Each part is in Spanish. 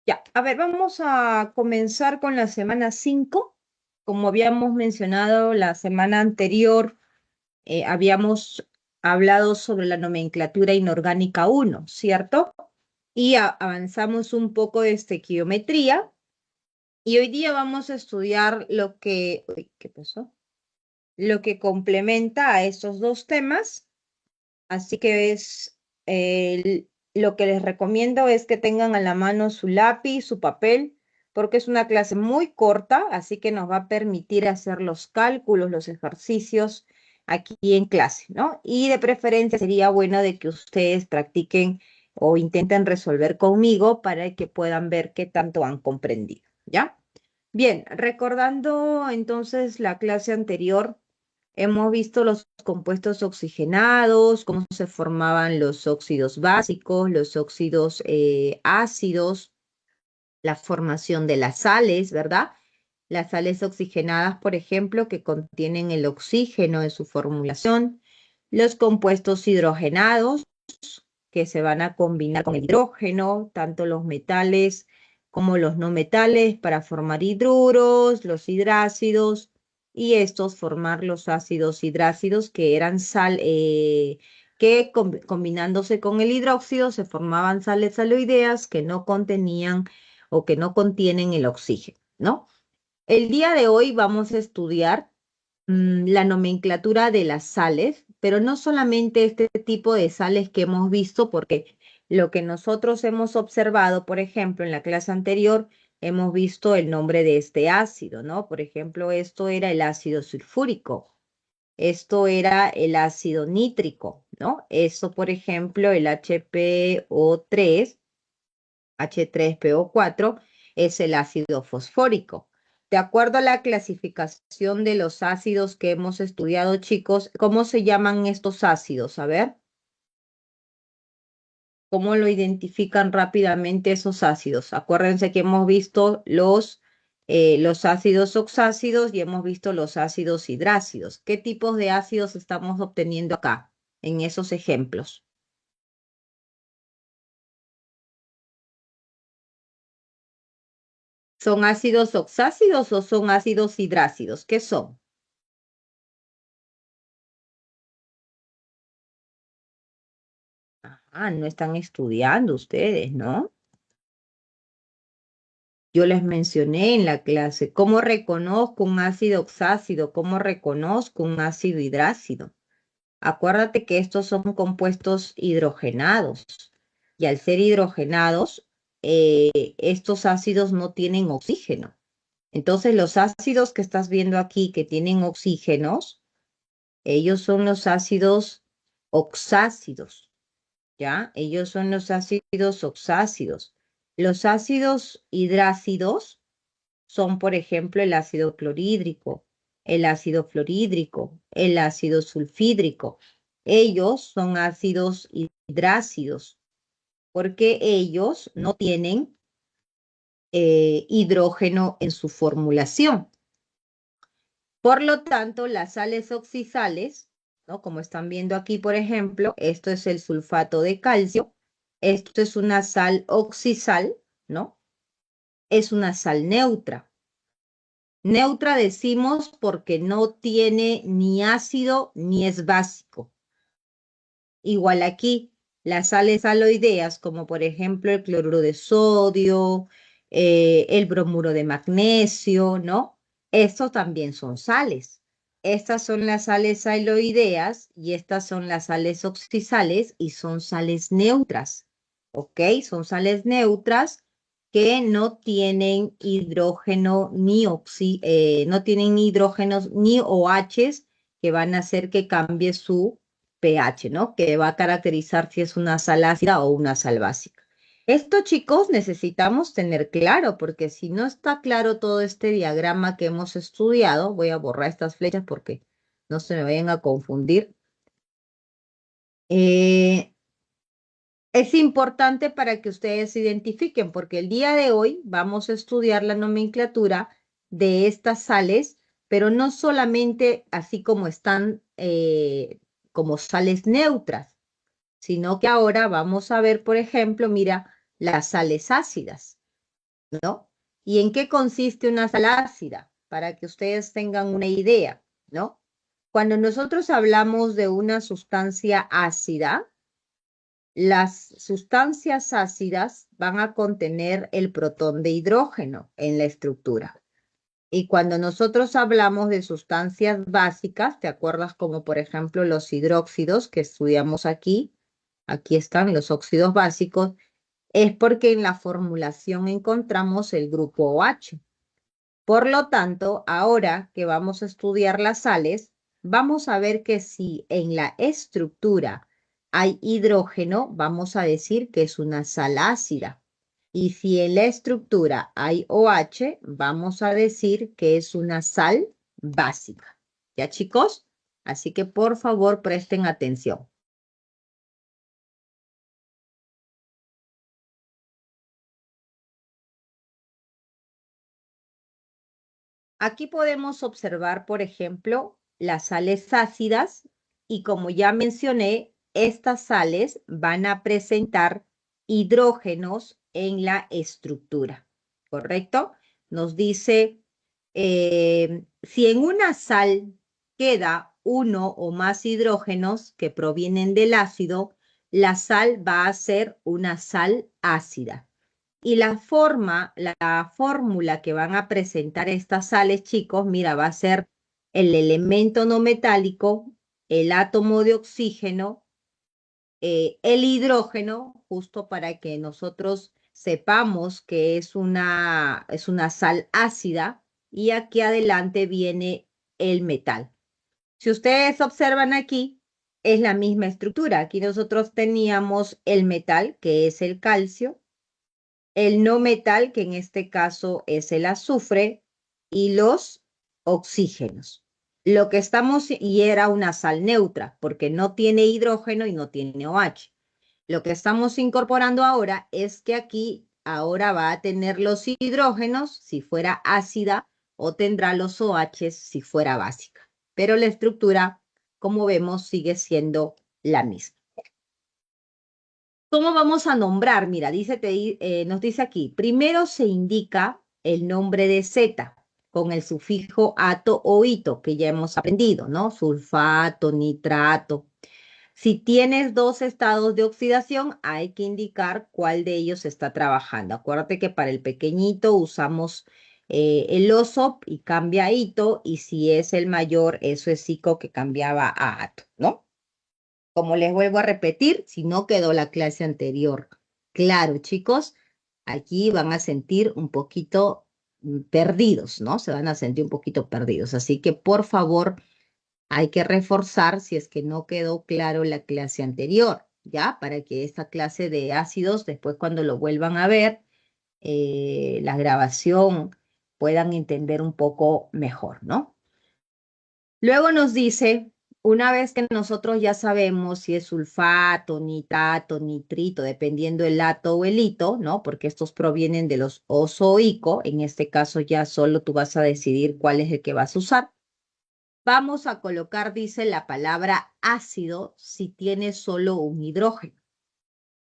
Ya, a ver, vamos a comenzar con la semana 5. Como habíamos mencionado la semana anterior, habíamos hablado sobre la nomenclatura inorgánica 1, ¿cierto? Y avanzamos un poco de estequiometría. Y hoy día vamos a estudiar lo que, uy, ¿qué pasó? Lo que complementa a estos dos temas. Así que lo que les recomiendo es que tengan a la mano su lápiz, su papel, porque es una clase muy corta, así que nos va a permitir hacer los cálculos, los ejercicios aquí en clase, ¿no? Y de preferencia sería bueno de que ustedes practiquen o intenten resolver conmigo para que puedan ver qué tanto han comprendido, ¿ya? Bien, recordando entonces la clase anterior. Hemos visto los compuestos oxigenados, cómo se formaban los óxidos básicos, los óxidos ácidos, la formación de las sales, ¿verdad? Las sales oxigenadas, por ejemplo, que contienen el oxígeno en su formulación, los compuestos hidrogenados, que se van a combinar con el hidrógeno, tanto los metales como los no metales para formar hidruros, los hidrácidos y estos formar los ácidos hidrácidos que eran que combinándose con el hidróxido se formaban sales aloideas que no contenían o que no contienen el oxígeno, ¿no? El día de hoy vamos a estudiar la nomenclatura de las sales, pero no solamente este tipo de sales que hemos visto, porque lo que nosotros hemos observado, por ejemplo, en la clase anterior, hemos visto el nombre de este ácido, ¿no? Por ejemplo, esto era el ácido sulfúrico, esto era el ácido nítrico, ¿no? Esto, por ejemplo, el HPO3, H3PO4, es el ácido fosfórico. De acuerdo a la clasificación de los ácidos que hemos estudiado, chicos, ¿cómo se llaman estos ácidos? A ver, ¿cómo lo identifican rápidamente esos ácidos? Acuérdense que hemos visto los ácidos oxácidos y hemos visto los ácidos hidrácidos. ¿Qué tipos de ácidos estamos obteniendo acá en esos ejemplos? ¿Son ácidos oxácidos o son ácidos hidrácidos? ¿Qué son? Ah, no están estudiando ustedes, ¿no? Yo les mencioné en la clase cómo reconozco un ácido oxácido, cómo reconozco un ácido hidrácido. Acuérdate que estos son compuestos hidrogenados y al ser hidrogenados, estos ácidos no tienen oxígeno. Entonces, los ácidos que estás viendo aquí que tienen oxígenos, ellos son los ácidos oxácidos. ¿Ya? Ellos son los ácidos oxácidos. Los ácidos hidrácidos son, por ejemplo, el ácido clorhídrico, el ácido fluorhídrico, el ácido sulfídrico. Ellos son ácidos hidrácidos porque ellos no tienen hidrógeno en su formulación. Por lo tanto, las sales oxisales, ¿no? Como están viendo aquí, por ejemplo, esto es el sulfato de calcio, esto es una sal oxisal, ¿no? Es una sal neutra. Neutra decimos porque no tiene ni ácido ni es básico. Igual aquí, las sales aloideas, como por ejemplo el cloruro de sodio, el bromuro de magnesio, ¿no? Estos también son sales. Estas son las sales aloideas y estas son las sales oxisales y son sales neutras, ¿ok? Son sales neutras que no tienen hidrógeno no tienen ni hidrógenos ni OHs que van a hacer que cambie su pH, ¿no? Que va a caracterizar si es una sal ácida o una sal básica. Esto, chicos, necesitamos tener claro, porque si no está claro todo este diagrama que hemos estudiado, voy a borrar estas flechas porque no se me vayan a confundir. Eh, es importante para que ustedes se identifiquen, porque el día de hoy vamos a estudiar la nomenclatura de estas sales, pero no solamente así como están como sales neutras, sino que ahora vamos a ver, por ejemplo, mira, las sales ácidas. ¿no? ¿Y en qué consiste una sal ácida? Para que ustedes tengan una idea, ¿no? Cuando nosotros hablamos de una sustancia ácida, las sustancias ácidas van a contener el protón de hidrógeno en la estructura. Y cuando nosotros hablamos de sustancias básicas, ¿te acuerdas como por ejemplo los hidróxidos que estudiamos aquí? Aquí están los óxidos básicos, es porque en la formulación encontramos el grupo OH. Por lo tanto, ahora que vamos a estudiar las sales, vamos a ver que si en la estructura hay hidrógeno, vamos a decir que es una sal ácida. Y si en la estructura hay OH, vamos a decir que es una sal básica. ¿Ya, chicos? Así que por favor presten atención. Aquí podemos observar, por ejemplo, las sales ácidas y como ya mencioné, estas sales van a presentar hidrógenos en la estructura, ¿correcto? Nos dice, si en una sal queda uno o más hidrógenos que provienen del ácido, la sal va a ser una sal ácida. Y la fórmula que van a presentar estas sales, chicos, mira, va a ser el elemento no metálico, el átomo de oxígeno, el hidrógeno, justo para que nosotros sepamos que es una sal ácida, y aquí adelante viene el metal. Si ustedes observan aquí, es la misma estructura. Aquí nosotros teníamos el metal, que es el calcio, el no metal, que en este caso es el azufre, y los oxígenos. Lo que estamos, y era una sal neutra, porque no tiene hidrógeno y no tiene OH. Lo que estamos incorporando ahora es que aquí ahora va a tener los hidrógenos si fuera ácida o tendrá los OH si fuera básica. Pero la estructura, como vemos, sigue siendo la misma. ¿Cómo vamos a nombrar? Mira, nos dice aquí, primero se indica el nombre de Z con el sufijo ato o ito, que ya hemos aprendido, ¿no? Sulfato, nitrato. Si tienes dos estados de oxidación, hay que indicar cuál de ellos está trabajando. Acuérdate que para el pequeñito usamos el oso y cambia a ito, y si es el mayor, eso es ico que cambiaba a ato, ¿no? Como les vuelvo a repetir, si no quedó la clase anterior. Claro, chicos, aquí van a sentir un poquito perdidos, ¿no? Se van a sentir un poquito perdidos. Así que, por favor, hay que reforzar si es que no quedó claro la clase anterior, ¿ya? Para que esta clase de ácidos, después cuando lo vuelvan a ver, la grabación, puedan entender un poco mejor, ¿no? Luego nos dice, una vez que nosotros ya sabemos si es sulfato, nitrato, nitrito, dependiendo el ato o el hito, ¿no? Porque estos provienen de los oso o ico, en este caso ya solo tú vas a decidir cuál es el que vas a usar. Vamos a colocar, dice, la palabra ácido si tiene solo un hidrógeno.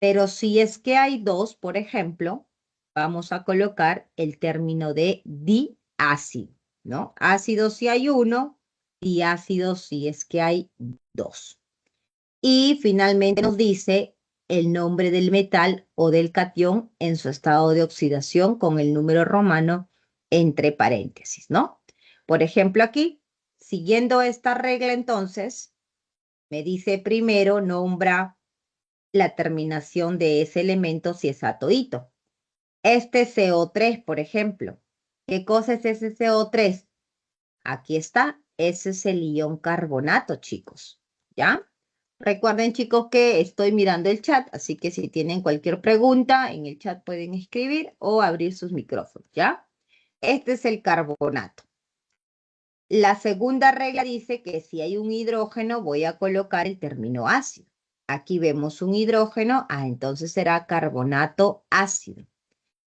Pero si es que hay dos, por ejemplo, vamos a colocar el término de diácido, ¿no? Ácido si hay uno, diácido si es que hay dos. Y finalmente nos dice el nombre del metal o del catión en su estado de oxidación con el número romano entre paréntesis, ¿no? Por ejemplo, aquí, siguiendo esta regla, entonces, me dice primero, nombra la terminación de ese elemento si es atoíto. Este CO3, por ejemplo. ¿Qué cosa es ese CO3? Aquí está. Ese es el ion carbonato, chicos. ¿Ya? Recuerden, chicos, que estoy mirando el chat, así que si tienen cualquier pregunta, en el chat pueden escribir o abrir sus micrófonos, ¿ya? Este es el carbonato. La segunda regla dice que si hay un hidrógeno, voy a colocar el término ácido. Aquí vemos un hidrógeno, entonces será carbonato ácido.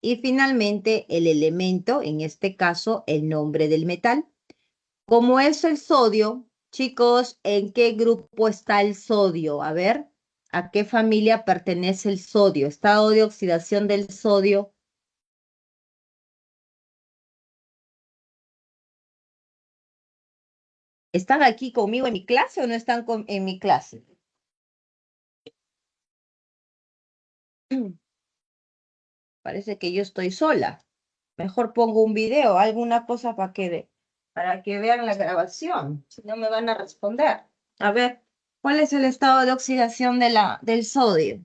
Y finalmente el elemento, en este caso el nombre del metal. Como es el sodio, chicos, ¿en qué grupo está el sodio? A ver, ¿a qué familia pertenece el sodio? Estado de oxidación del sodio. ¿Están aquí conmigo en mi clase o no están en mi clase? Parece que yo estoy sola. Mejor pongo un video, alguna cosa para que vean la grabación, si no me van a responder. A ver, ¿cuál es el estado de oxidación del sodio?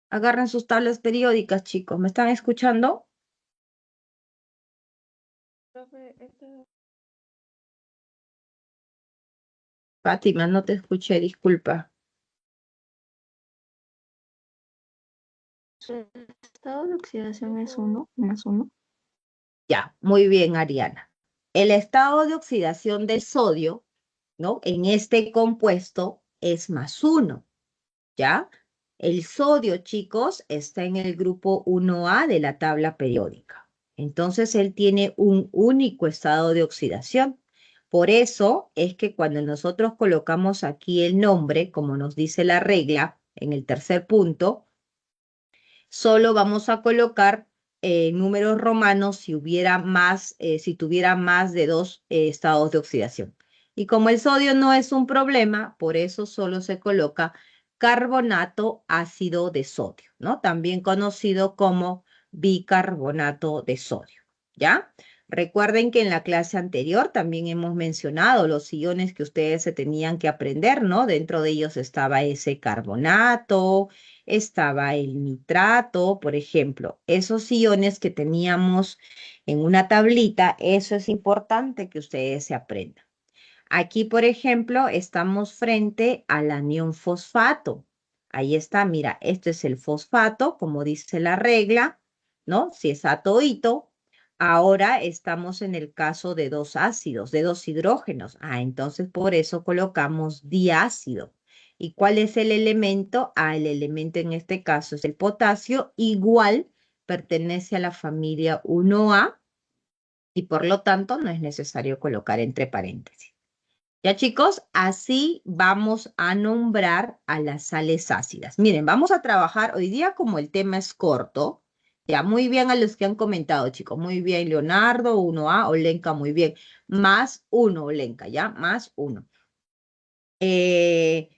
Agarren sus tablas periódicas, chicos. ¿Me están escuchando? Profe, Fátima, no te escuché, disculpa. Su estado de oxidación es 1 más 1. Ya, muy bien, Ariana. El estado de oxidación del sodio, ¿no? En este compuesto es +1, ¿ya? El sodio, chicos, está en el grupo 1A de la tabla periódica. Entonces, él tiene un único estado de oxidación. Por eso es que cuando nosotros colocamos aquí el nombre, como nos dice la regla, en el tercer punto, solo vamos a colocar números romanos si hubiera más, si tuviera más de 2 estados de oxidación. Y como el sodio no es un problema, por eso solo se coloca carbonato ácido de sodio, ¿no? También conocido como bicarbonato de sodio, ¿ya? Recuerden que en la clase anterior también hemos mencionado los iones que ustedes se tenían que aprender, ¿no? Dentro de ellos estaba ese carbonato, estaba el nitrato, por ejemplo. Esos iones que teníamos en una tablita, eso es importante que ustedes se aprendan. Aquí, por ejemplo, estamos frente al anión fosfato. Ahí está, mira, esto es el fosfato, como dice la regla, ¿no? Si es atoito. Ahora estamos en el caso de dos ácidos, de dos hidrógenos. Entonces por eso colocamos diácido. ¿Y cuál es el elemento? El elemento en este caso es el potasio, igual pertenece a la familia 1A y por lo tanto no es necesario colocar entre paréntesis. Ya chicos, así vamos a nombrar a las sales ácidas. Miren, vamos a trabajar hoy día como el tema es corto. Ya, muy bien a los que han comentado, chicos. Muy bien, Leonardo, 1A, Olenka, muy bien. +1, Olenka, ¿ya? +1. Eh,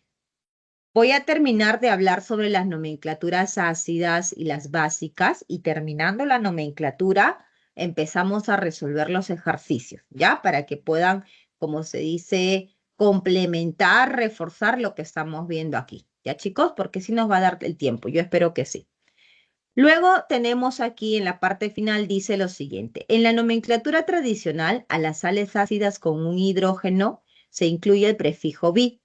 Voy a terminar de hablar sobre las nomenclaturas ácidas y las básicas y terminando la nomenclatura empezamos a resolver los ejercicios, ¿ya? Para que puedan, como se dice, complementar, reforzar lo que estamos viendo aquí, ¿ya chicos? Porque sí nos va a dar el tiempo, yo espero que sí. Luego tenemos aquí en la parte final dice lo siguiente. En la nomenclatura tradicional a las sales ácidas con un hidrógeno se incluye el prefijo bi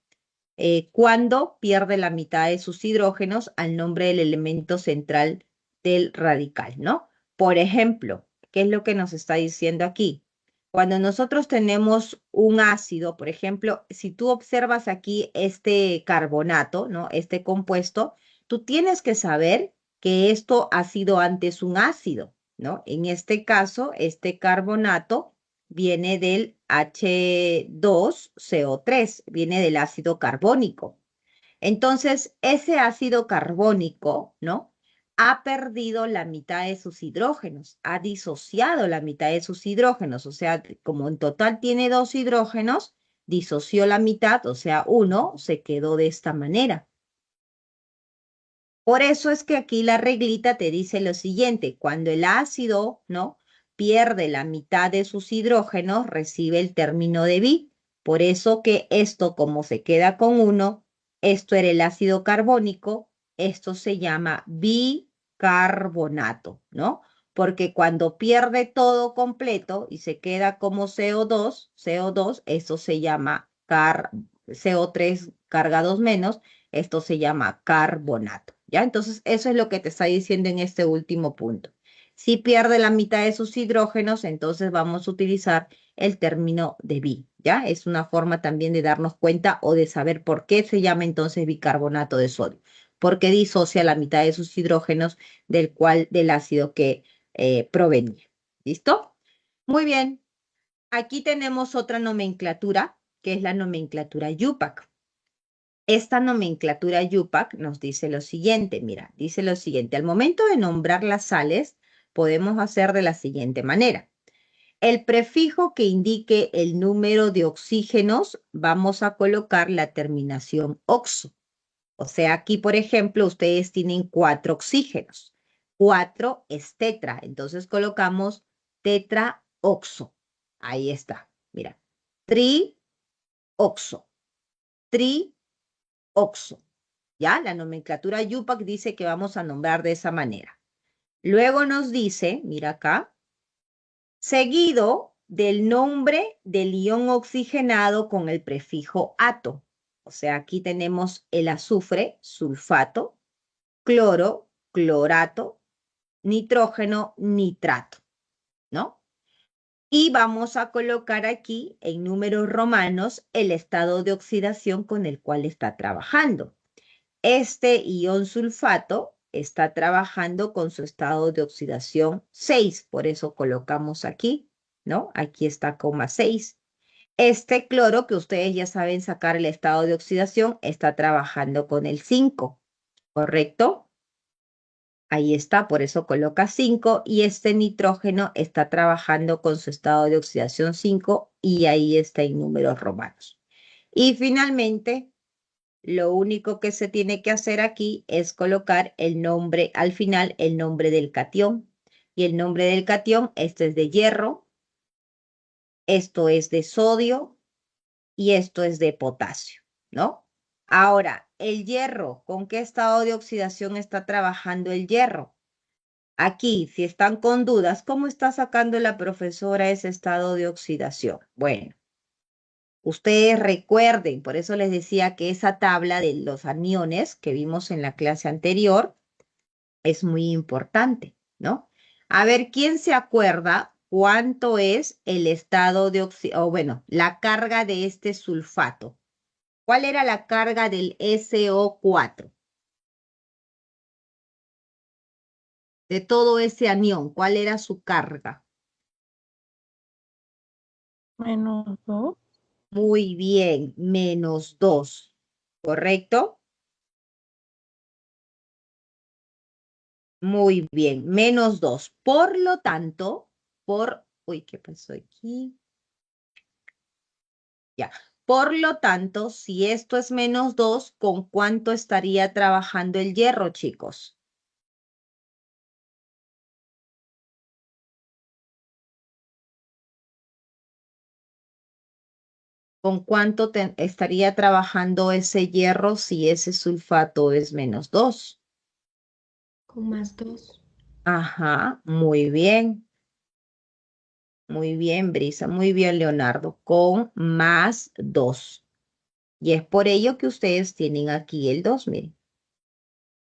cuando pierde la mitad de sus hidrógenos al nombre del elemento central del radical, ¿no? Por ejemplo, ¿qué es lo que nos está diciendo aquí? Cuando nosotros tenemos un ácido, por ejemplo, si tú observas aquí este carbonato, ¿no? Este compuesto, tú tienes que saber que esto ha sido antes un ácido, ¿no? En este caso, este carbonato viene del H2CO3, viene del ácido carbónico. Entonces, ese ácido carbónico, ¿no? Ha perdido la mitad de sus hidrógenos, ha disociado la mitad de sus hidrógenos, o sea, como en total tiene 2 hidrógenos, disoció la mitad, o sea, 1, se quedó de esta manera. Por eso es que aquí la reglita te dice lo siguiente, cuando el ácido, ¿no? Pierde la mitad de sus hidrógenos, recibe el término de bi. Por eso que esto, como se queda con 1, esto era el ácido carbónico, esto se llama bicarbonato, ¿no? Porque cuando pierde todo completo y se queda como CO2, esto se llama CO3 carga 2 menos, esto se llama carbonato, ¿ya? Entonces, eso es lo que te está diciendo en este último punto. Si pierde la mitad de sus hidrógenos, entonces vamos a utilizar el término de bi, ¿ya? Es una forma también de darnos cuenta o de saber por qué se llama entonces bicarbonato de sodio, porque disocia la mitad de sus hidrógenos del ácido que provenía. ¿Listo? Muy bien. Aquí tenemos otra nomenclatura, que es la nomenclatura IUPAC. Esta nomenclatura IUPAC nos dice lo siguiente, mira, dice lo siguiente, al momento de nombrar las sales, podemos hacer de la siguiente manera. el prefijo que indique el número de oxígenos, vamos a colocar la terminación oxo. O sea, aquí, por ejemplo, ustedes tienen 4 oxígenos. 4 es tetra, entonces colocamos tetraoxo. Ahí está, mira. Trioxo. Trioxo. ¿Ya? La nomenclatura YUPAC dice que vamos a nombrar de esa manera. Luego nos dice, mira acá, seguido del nombre del ion oxigenado con el prefijo ato. O sea, aquí tenemos el azufre, sulfato, cloro, clorato, nitrógeno, nitrato, ¿no? Y vamos a colocar aquí en números romanos el estado de oxidación con el cual está trabajando. Este ion sulfato está trabajando con su estado de oxidación 6, por eso colocamos aquí, ¿no? Aquí está coma 6. Este cloro, que ustedes ya saben sacar el estado de oxidación, está trabajando con el 5, ¿correcto? Ahí está, por eso coloca 5, y este nitrógeno está trabajando con su estado de oxidación 5, y ahí está en números romanos. Y finalmente, lo único que se tiene que hacer aquí es colocar el nombre, al final, el nombre del catión. Y el nombre del catión, este es de hierro, esto es de sodio y esto es de potasio, ¿no? Ahora, el hierro, ¿con qué estado de oxidación está trabajando el hierro? Aquí, si están con dudas, ¿cómo está sacando la profesora ese estado de oxidación? Bueno, ustedes recuerden, por eso les decía que esa tabla de los aniones que vimos en la clase anterior es muy importante, ¿no? A ver, ¿quién se acuerda cuánto es el estado de oxidación, o bueno, la carga de este sulfato? ¿Cuál era la carga del SO4? De todo ese anión, ¿cuál era su carga? -2. Muy bien, -2, ¿correcto? Muy bien, -2. Por lo tanto, uy, ¿qué pasó aquí? Ya. Por lo tanto, si esto es -2, ¿con cuánto estaría trabajando el hierro, chicos? ¿Con cuánto estaría trabajando ese hierro si ese sulfato es -2? Con +2. Ajá, muy bien. Muy bien, Brisa. Muy bien, Leonardo. Con +2. Y es por ello que ustedes tienen aquí el 2, miren.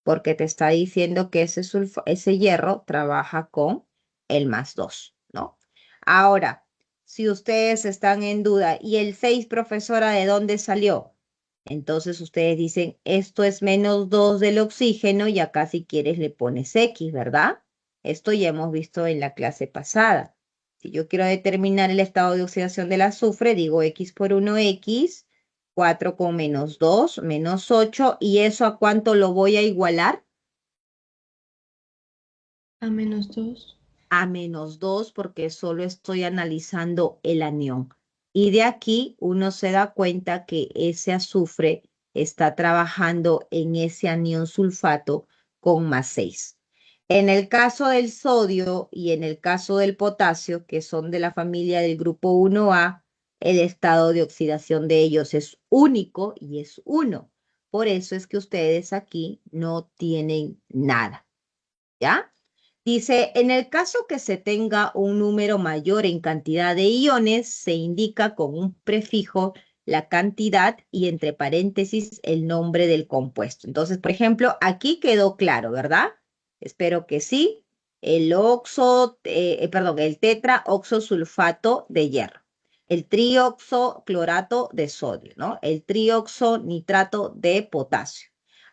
Porque te está diciendo que ese hierro trabaja con el +2, ¿no? Ahora, si ustedes están en duda, ¿y el 6, profesora, de dónde salió? Entonces ustedes dicen, esto es -2 del oxígeno y acá si quieres le pones X, ¿verdad? Esto ya hemos visto en la clase pasada. Si yo quiero determinar el estado de oxidación del azufre, digo X por 1X, 4 con -2, -8, ¿y eso a cuánto lo voy a igualar? A -2. A -2, porque solo estoy analizando el anión. Y de aquí uno se da cuenta que ese azufre está trabajando en ese anión sulfato con +6. En el caso del sodio y en el caso del potasio, que son de la familia del grupo 1A, el estado de oxidación de ellos es único y es 1. Por eso es que ustedes aquí no tienen nada, ¿ya? Dice, en el caso que se tenga un número mayor en cantidad de iones, se indica con un prefijo la cantidad y entre paréntesis el nombre del compuesto. Entonces, por ejemplo, aquí quedó claro, ¿verdad? Espero que sí. El el tetraoxosulfato de hierro. El trioxoclorato de sodio, ¿no? El trioxonitrato de potasio.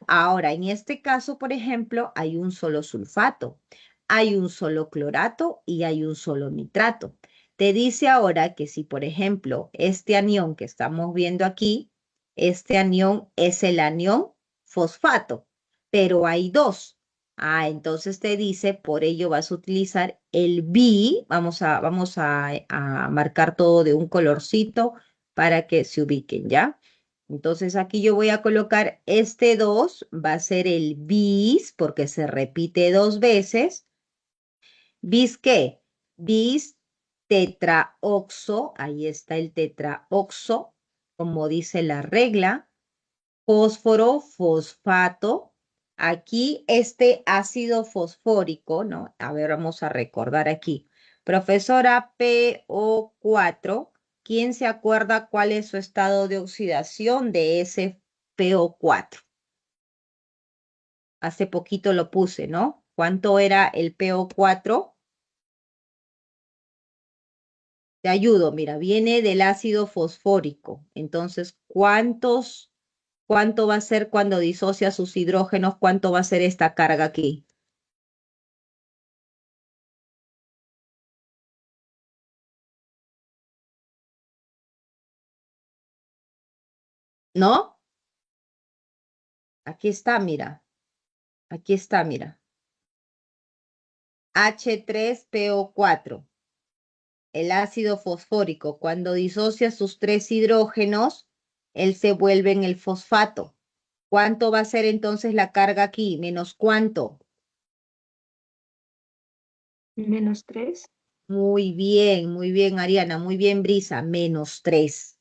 Ahora, en este caso, por ejemplo, hay un solo sulfato, hay un solo clorato y hay un solo nitrato. Te dice ahora que si, por ejemplo, este anión que estamos viendo aquí, este anión es el anión fosfato, pero hay dos. Entonces te dice, por ello vas a utilizar el B. Vamos a marcar todo de un colorcito para que se ubiquen, ¿ya? Entonces aquí yo voy a colocar este 2, va a ser el bis, porque se repite 2 veces. ¿Bis qué? Bis tetraoxo, ahí está el tetraoxo, como dice la regla. Fósforo, fosfato. Aquí este ácido fosfórico, ¿no? A ver, vamos a recordar aquí. Profesora PO4, ¿quién se acuerda cuál es su estado de oxidación de ese PO4? Hace poquito lo puse, ¿no? ¿Cuánto era el PO4? Te ayudo, mira, viene del ácido fosfórico. Entonces, ¿cuánto va a ser cuando disocia sus hidrógenos? ¿Cuánto va a ser esta carga aquí? ¿No? Aquí está, mira. Aquí está, mira. H3PO4, el ácido fosfórico. Cuando disocia sus 3 hidrógenos, él se vuelve en el fosfato. ¿Cuánto va a ser entonces la carga aquí? ¿Menos cuánto? -3. Muy bien, Ariana. Muy bien, Brisa. -3.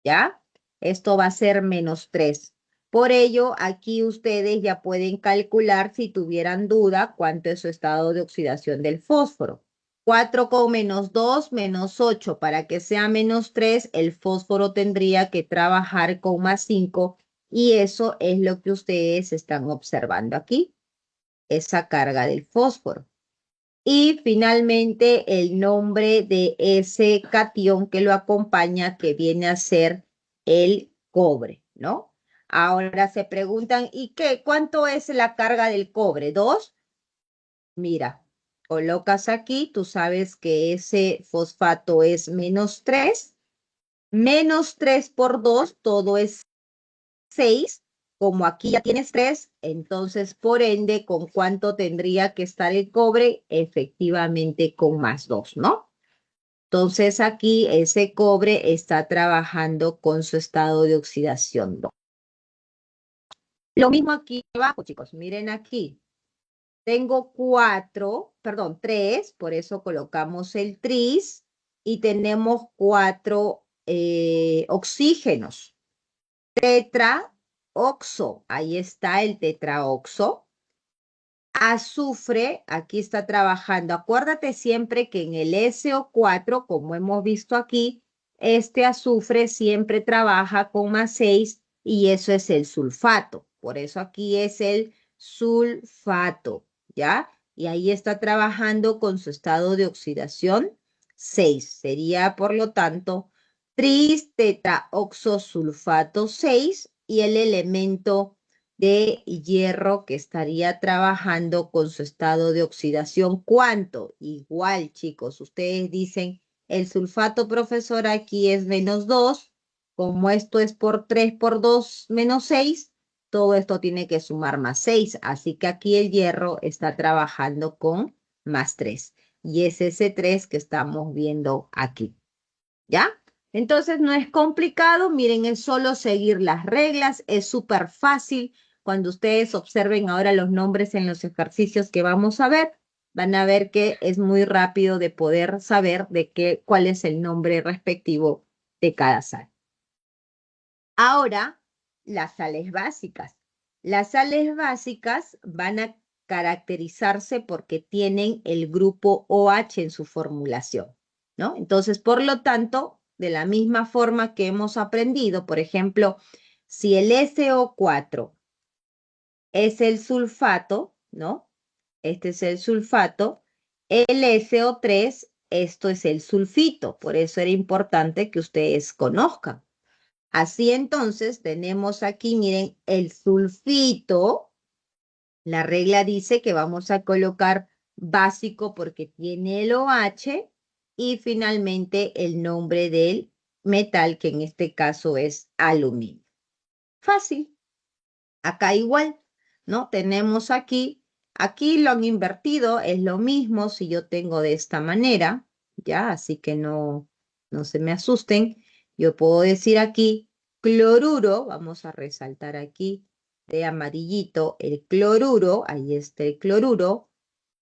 ¿Ya? Esto va a ser -3. Por ello, aquí ustedes ya pueden calcular, si tuvieran duda, cuánto es su estado de oxidación del fósforo. 4 con -2, -8. Para que sea -3, el fósforo tendría que trabajar con +5 y eso es lo que ustedes están observando aquí, esa carga del fósforo. Y finalmente el nombre de ese catión que lo acompaña, que viene a ser el cobre, ¿no? Ahora se preguntan, ¿y qué? ¿Cuánto es la carga del cobre? ¿2? Mira, colocas aquí, tú sabes que ese fosfato es -3. -3 por 2, todo es 6. Como aquí ya tienes 3, entonces por ende, ¿con cuánto tendría que estar el cobre? Efectivamente con +2, ¿no? Entonces aquí ese cobre está trabajando con su estado de oxidación 2. Lo mismo aquí abajo, chicos. Miren aquí. Tengo 3, por eso colocamos el tris, y tenemos 4 oxígenos. Tetraoxo, ahí está el tetraoxo. Azufre, aquí está trabajando. Acuérdate siempre que en el SO4, como hemos visto aquí, este azufre siempre trabaja con +6 y eso es el sulfato. Por eso aquí es el sulfato, ¿ya? Y ahí está trabajando con su estado de oxidación 6. Sería, por lo tanto, tris-tetraoxosulfato 6 y el elemento de hierro que estaría trabajando con su estado de oxidación. ¿Cuánto? Igual, chicos, ustedes dicen, el sulfato, profesor, aquí es -2, como esto es por 3 por 2, -6, todo esto tiene que sumar +6, así que aquí el hierro está trabajando con +3, y es ese 3 que estamos viendo aquí, ¿ya? Entonces no es complicado, miren, es solo seguir las reglas, es súper fácil. Cuando ustedes observen ahora los nombres en los ejercicios que vamos a ver, van a ver que es muy rápido de poder saber cuál es el nombre respectivo de cada sal. Ahora, las sales básicas. Las sales básicas van a caracterizarse porque tienen el grupo OH en su formulación, ¿no? Entonces, por lo tanto, de la misma forma que hemos aprendido, por ejemplo, si el SO4 es el sulfato, ¿no? Este es el sulfato. El SO3, esto es el sulfito. Por eso era importante que ustedes conozcan. Así entonces tenemos aquí, miren, el sulfito. La regla dice que vamos a colocar básico porque tiene el OH y finalmente el nombre del metal, que en este caso es aluminio. Fácil. Acá igual, ¿no? Tenemos aquí Aquí lo han invertido, es lo mismo si yo tengo de esta manera, ¿ya? Así que no se me asusten. Yo puedo decir aquí cloruro, vamos a resaltar aquí de amarillito el cloruro, ahí está el cloruro,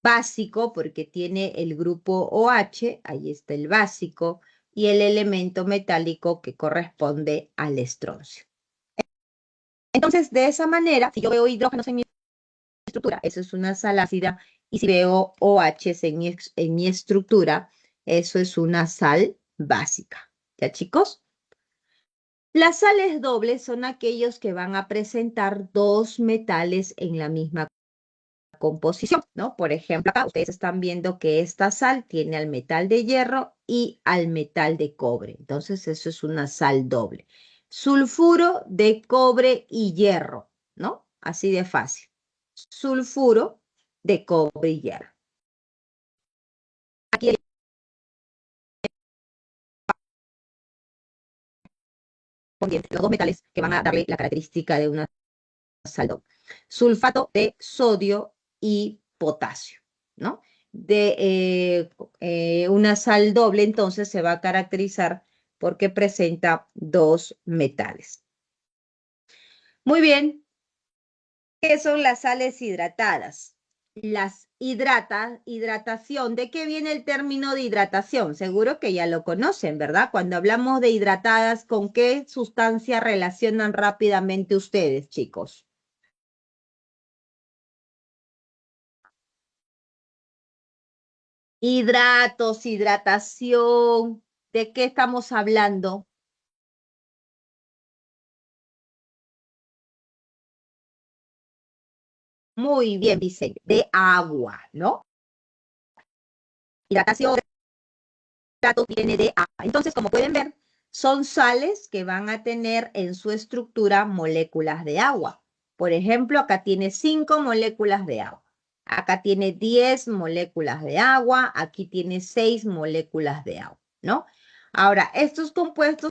básico porque tiene el grupo OH, ahí está el básico, y el elemento metálico que corresponde al estroncio. Entonces, de esa manera, si yo veo hidrógenos en mi estructura, eso es una sal ácida, y si veo OH en mi estructura, eso es una sal básica. ¿Ya, chicos? Las sales dobles son aquellos que van a presentar dos metales en la misma composición, ¿no? Por ejemplo, acá ustedes están viendo que esta sal tiene al metal de hierro y al metal de cobre. Entonces, eso es una sal doble. Sulfuro de cobre y hierro, ¿no? Así de fácil. Sulfuro de cobre y hierro. Aquí hay los dos metales que van a darle la característica de una sal doble. Sulfato de sodio y potasio, ¿no? Una sal doble entonces se va a caracterizar porque presenta dos metales. Muy bien, ¿qué son las sales hidratadas? Hidratación, ¿de qué viene el término de hidratación? Seguro que ya lo conocen, ¿verdad? Cuando hablamos de hidratadas, ¿con qué sustancia relacionan rápidamente ustedes, chicos? Hidratos, hidratación, ¿de qué estamos hablando? Muy bien, Vicente, de agua, ¿no? Hidratación, hidratos viene de agua. Entonces, como pueden ver, son sales que van a tener en su estructura moléculas de agua. Por ejemplo, acá tiene 5 moléculas de agua. Acá tiene 10 moléculas de agua. Aquí tiene 6 moléculas de agua, ¿no? Ahora, estos compuestos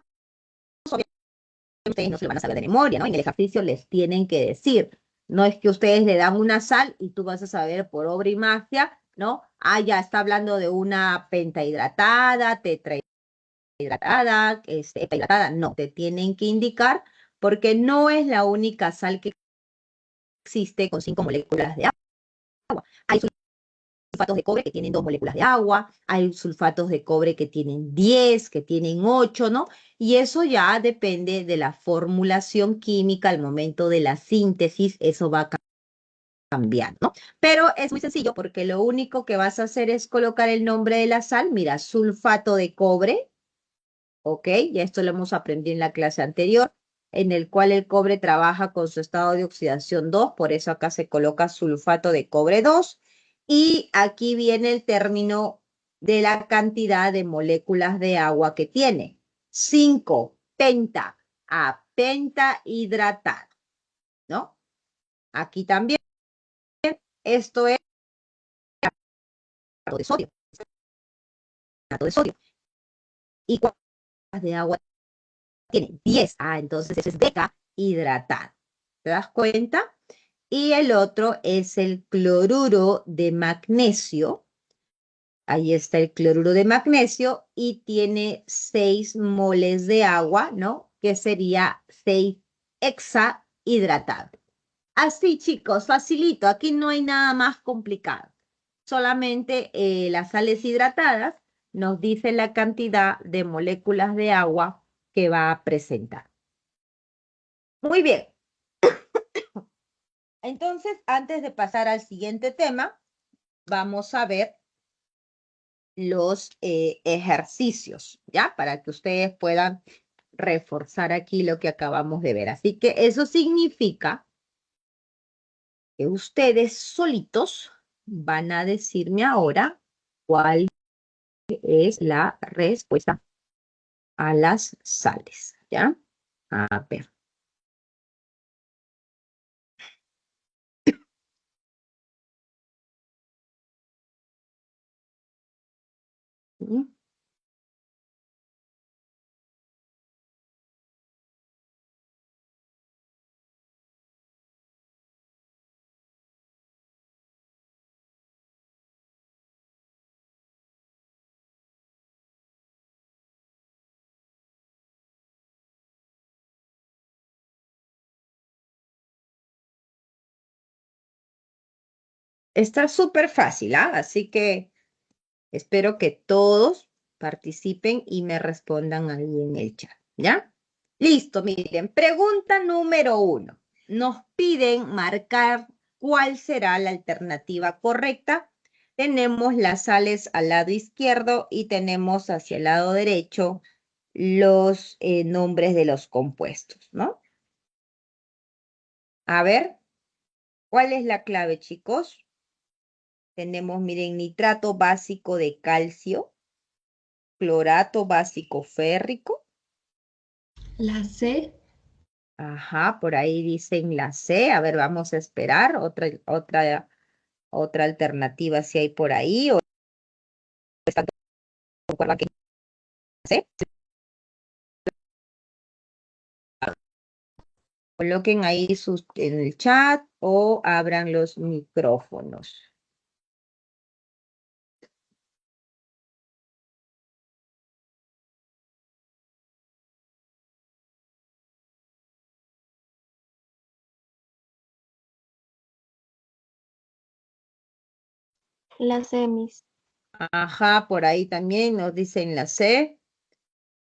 ustedes no se lo van a saber de memoria, ¿no? En el ejercicio les tienen que decir. No es que ustedes le dan una sal y tú vas a saber por obra y magia, ¿no? Ah, ya está hablando de una pentahidratada, tetrahidratada, heptahidratada. No, te tienen que indicar porque no es la única sal que existe con 5 moléculas de agua. Hay sulfatos de cobre que tienen 2 moléculas de agua, hay sulfatos de cobre que tienen 10, que tienen 8, ¿no? Y eso ya depende de la formulación química al momento de la síntesis, eso va cambiando, ¿no? Pero es muy sencillo porque lo único que vas a hacer es colocar el nombre de la sal, mira, sulfato de cobre, ¿ok? Ya esto lo hemos aprendido en la clase anterior, en el cual el cobre trabaja con su estado de oxidación 2, por eso acá se coloca sulfato de cobre 2. Y aquí viene el término de la cantidad de moléculas de agua que tiene. 5, penta, a pentahidratado, ¿no? Aquí también, esto es de sodio, de sodio. ¿Y cuántas de agua tiene? 10. Ah, entonces eso es decahidratado. ¿Te das cuenta? Y el otro es el cloruro de magnesio. Ahí está el cloruro de magnesio y tiene 6 moles de agua, ¿no? Que sería 6 hexahidratado. Así, chicos, facilito. Aquí no hay nada más complicado. Solamente las sales hidratadas nos dicen la cantidad de moléculas de agua que va a presentar. Muy bien. Entonces, antes de pasar al siguiente tema, vamos a ver los ejercicios, ¿ya? Para que ustedes puedan reforzar aquí lo que acabamos de ver. Así que eso significa que ustedes solitos van a decirme ahora cuál es la respuesta a las sales, ¿ya? A ver. ¿Sí? Está súper fácil, ¿ah? Así que espero que todos participen y me respondan ahí en el chat, ¿ya? Listo, miren, pregunta número 1. Nos piden marcar cuál será la alternativa correcta. Tenemos las sales al lado izquierdo y tenemos hacia el lado derecho los nombres de los compuestos, ¿no? A ver, ¿cuál es la clave, chicos? Tenemos, miren, nitrato básico de calcio, clorato básico férrico. La C. Ajá, por ahí dicen la C. A ver, vamos a esperar. Otra alternativa si hay por ahí. ¿O están de acuerdo que es la C? Coloquen ahí en el chat o abran los micrófonos. La C, Miss. Ajá, por ahí también nos dicen la C.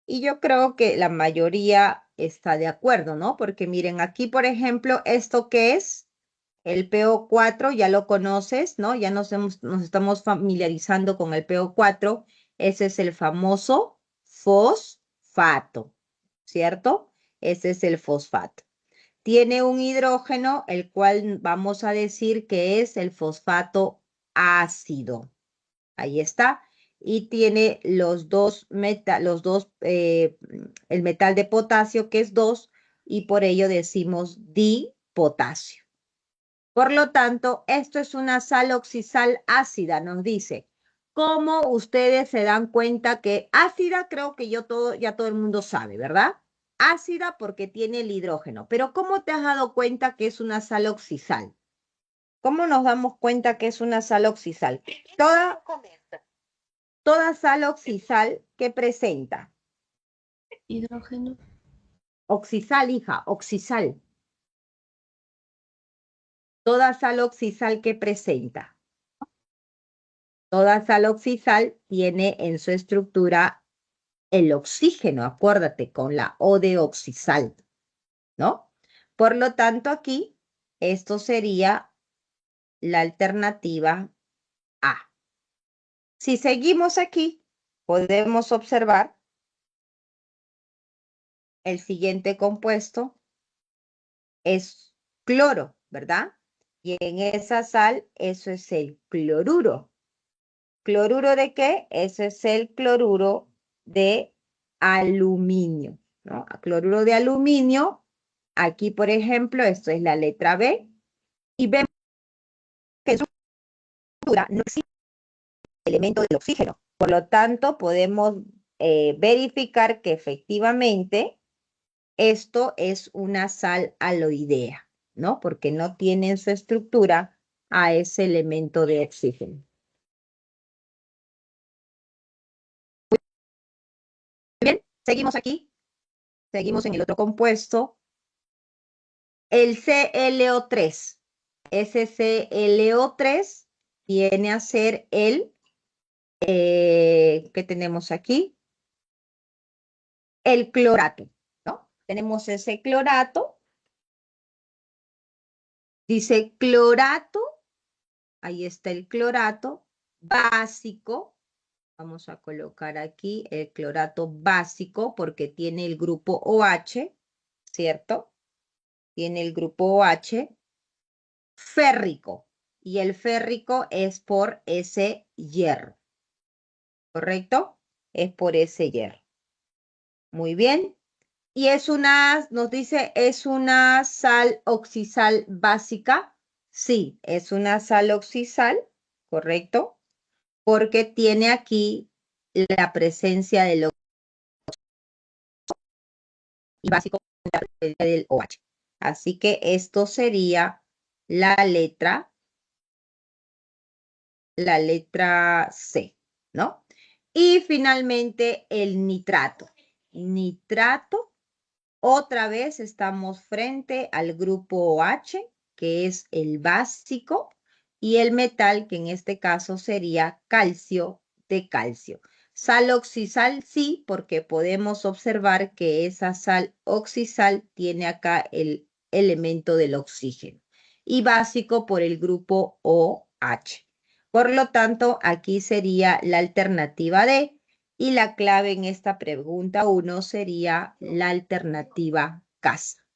Y yo creo que la mayoría está de acuerdo, ¿no? Porque miren, aquí, por ejemplo, ¿esto qué es? El PO4, ya lo conoces, ¿no? Ya nos estamos familiarizando con el PO4. Ese es el famoso fosfato, ¿cierto? Ese es el fosfato. Tiene un hidrógeno, el cual vamos a decir que es el fosfato ácido. Ahí está. Y tiene el metal de potasio, que es 2, y por ello decimos dipotasio. Por lo tanto, esto es una sal oxisal ácida, nos dice. ¿Cómo ustedes se dan cuenta que ácida? Creo que ya todo el mundo sabe, ¿verdad? Ácida porque tiene el hidrógeno. Pero ¿cómo te has dado cuenta que es una sal oxisal? ¿Cómo nos damos cuenta que es una sal oxisal? Toda sal oxisal que presenta. Hidrógeno. Oxisal, hija, oxisal. Toda sal oxisal que presenta. Toda sal oxisal tiene en su estructura el oxígeno, acuérdate, con la O de oxisal, ¿no? Por lo tanto, aquí, esto sería la alternativa A. Si seguimos aquí, podemos observar el siguiente compuesto es cloro, ¿verdad? Y en esa sal, eso es el cloruro. ¿Cloruro de qué? Eso es el cloruro de aluminio, ¿no? Cloruro de aluminio. Aquí, por ejemplo, esto es la letra B. Y vemos que en su estructura no existe el elemento del oxígeno. Por lo tanto, podemos verificar que efectivamente esto es una sal aloidea, ¿no? Porque no tiene en su estructura a ese elemento de oxígeno. Bien, seguimos aquí. Seguimos en el otro compuesto. El ClO3. Ese ClO3 viene a ser ¿qué tenemos aquí? El clorato, ¿no? Tenemos ese clorato. Dice clorato, ahí está el clorato básico. Vamos a colocar aquí el clorato básico porque tiene el grupo OH, ¿cierto? Tiene el grupo OH férrico. Y el férrico es por ese hierro, ¿correcto? Es por ese hierro. Muy bien. Y nos dice, ¿es una sal oxisal básica? Sí, es una sal oxisal, ¿correcto? Porque tiene aquí la presencia del básico del OH. Así que esto sería la letra C, ¿no? Y finalmente el nitrato. Nitrato, otra vez estamos frente al grupo OH, que es el básico, y el metal, que en este caso sería calcio de calcio. Sal oxisal sí, porque podemos observar que esa sal oxisal tiene acá el elemento del oxígeno. Y básico por el grupo OH. Por lo tanto, aquí sería la alternativa D. Y la clave en esta pregunta 1 sería la alternativa casa.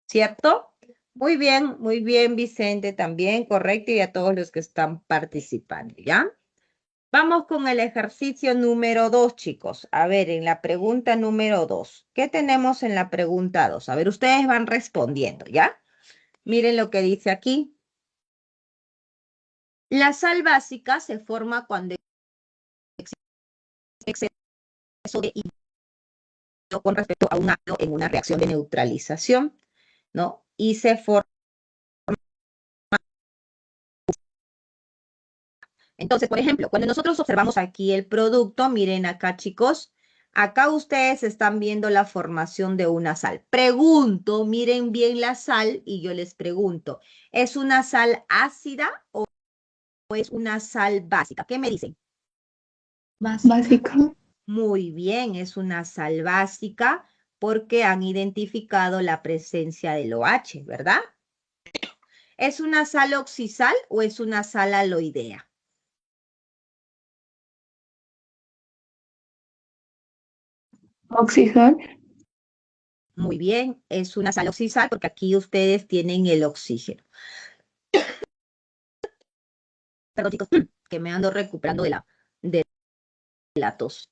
¿Cierto? Muy bien, Vicente, también, correcto, y a todos los que están participando, ¿ya? Vamos con el ejercicio número 2, chicos. A ver, en la pregunta número 2, ¿qué tenemos en la pregunta 2? A ver, ustedes van respondiendo, ¿ya? Miren lo que dice aquí. La sal básica se forma cuando existe exceso de hidrógeno con respecto a un ácido en una reacción de neutralización, ¿no? Y se forma. Entonces, por ejemplo, cuando nosotros observamos aquí el producto, miren acá, chicos, acá ustedes están viendo la formación de una sal. Pregunto, miren bien la sal y yo les pregunto, ¿es una sal ácida o es una sal básica? ¿Qué me dicen? Básica. Muy bien, es una sal básica porque han identificado la presencia del OH, ¿verdad? ¿Es una sal oxisal o es una sal aloidea? Oxisal. Muy bien, es una sal oxisal porque aquí ustedes tienen el oxígeno. Perdón, chicos, que me ando recuperando de la tos.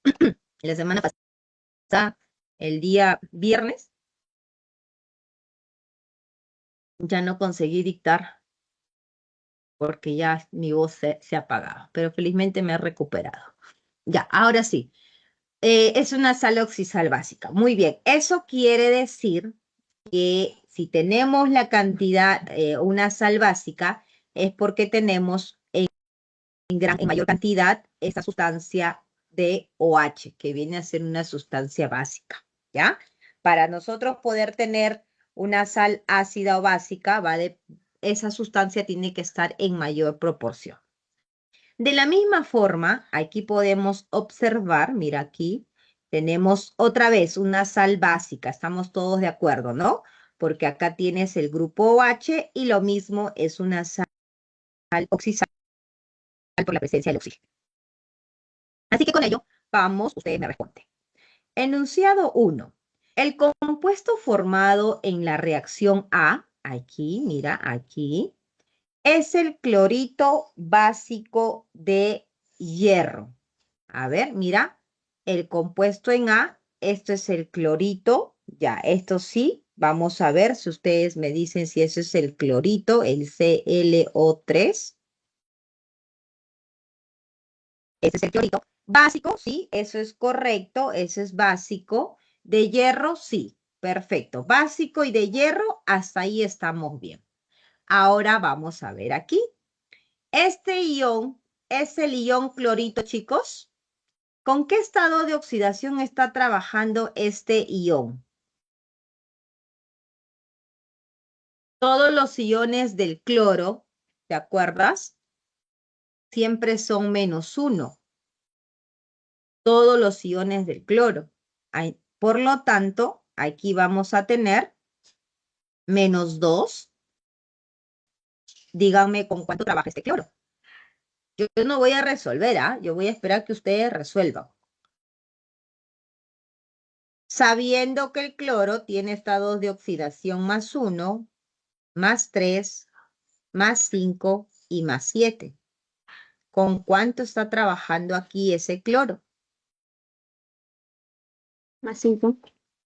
La semana pasada, el día viernes, ya no conseguí dictar porque ya mi voz se apagaba, pero felizmente me he recuperado. Ya, ahora sí, es una sal oxisal básica. Muy bien, eso quiere decir que si tenemos la cantidad, una sal básica, es porque tenemos en mayor cantidad esta sustancia de OH, que viene a ser una sustancia básica, ¿ya? Para nosotros poder tener una sal ácida o básica, esa sustancia tiene que estar en mayor proporción. De la misma forma, aquí podemos observar, mira aquí, tenemos otra vez una sal básica, estamos todos de acuerdo, ¿no? Porque acá tienes el grupo OH y lo mismo es una sal oxisal por la presencia del oxígeno. Así que con ello, vamos, ustedes me responden. Enunciado 1. El compuesto formado en la reacción A, aquí, mira, aquí, es el clorito básico de hierro. A ver, mira, el compuesto en A, esto es el clorito, ya, esto sí, vamos a ver si ustedes me dicen si eso es el clorito, el ClO3. Ese es el clorito. Básico, sí, eso es correcto, ese es básico. De hierro, sí, perfecto. Básico y de hierro, hasta ahí estamos bien. Ahora vamos a ver aquí. Este ion es el ion clorito, chicos. ¿Con qué estado de oxidación está trabajando este ion? Todos los iones del cloro, ¿te acuerdas? Siempre son -1. Todos los iones del cloro. Por lo tanto, aquí vamos a tener -2. Díganme con cuánto trabaja este cloro. Yo no voy a resolver, ¿ah? Yo voy a esperar que ustedes resuelvan. Sabiendo que el cloro tiene estados de oxidación +1, +3, +5 y +7. ¿Con cuánto está trabajando aquí ese cloro? +5.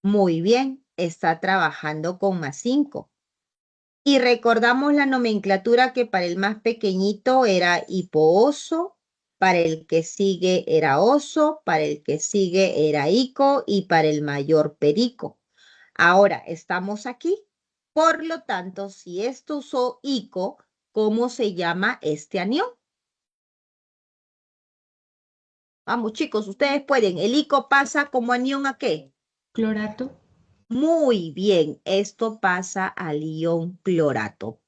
Muy bien, está trabajando con +5. Y recordamos la nomenclatura que para el más pequeñito era hipooso, para el que sigue era oso, para el que sigue era ico y para el mayor perico. Ahora estamos aquí. Por lo tanto, si esto usó ico, ¿cómo se llama este anión? Vamos, chicos, ustedes pueden. ¿El ico pasa como anión a qué? Clorato. Muy bien, esto pasa al ion clorato.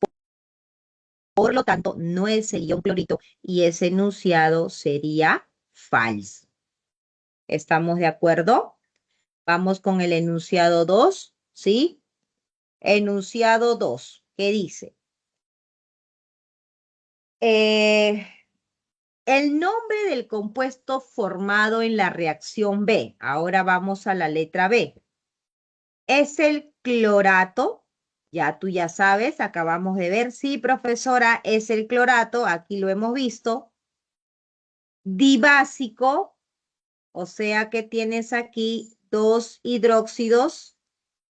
Por lo tanto, no es el ion clorito y ese enunciado sería falso. ¿Estamos de acuerdo? Vamos con el enunciado 2, ¿sí? Enunciado 2, ¿qué dice? El nombre del compuesto formado en la reacción B. Ahora vamos a la letra B. Es el clorato. Ya tú ya sabes, acabamos de ver. Sí, profesora, es el clorato. Aquí lo hemos visto. Dibásico, o sea que tienes aquí 2 hidróxidos.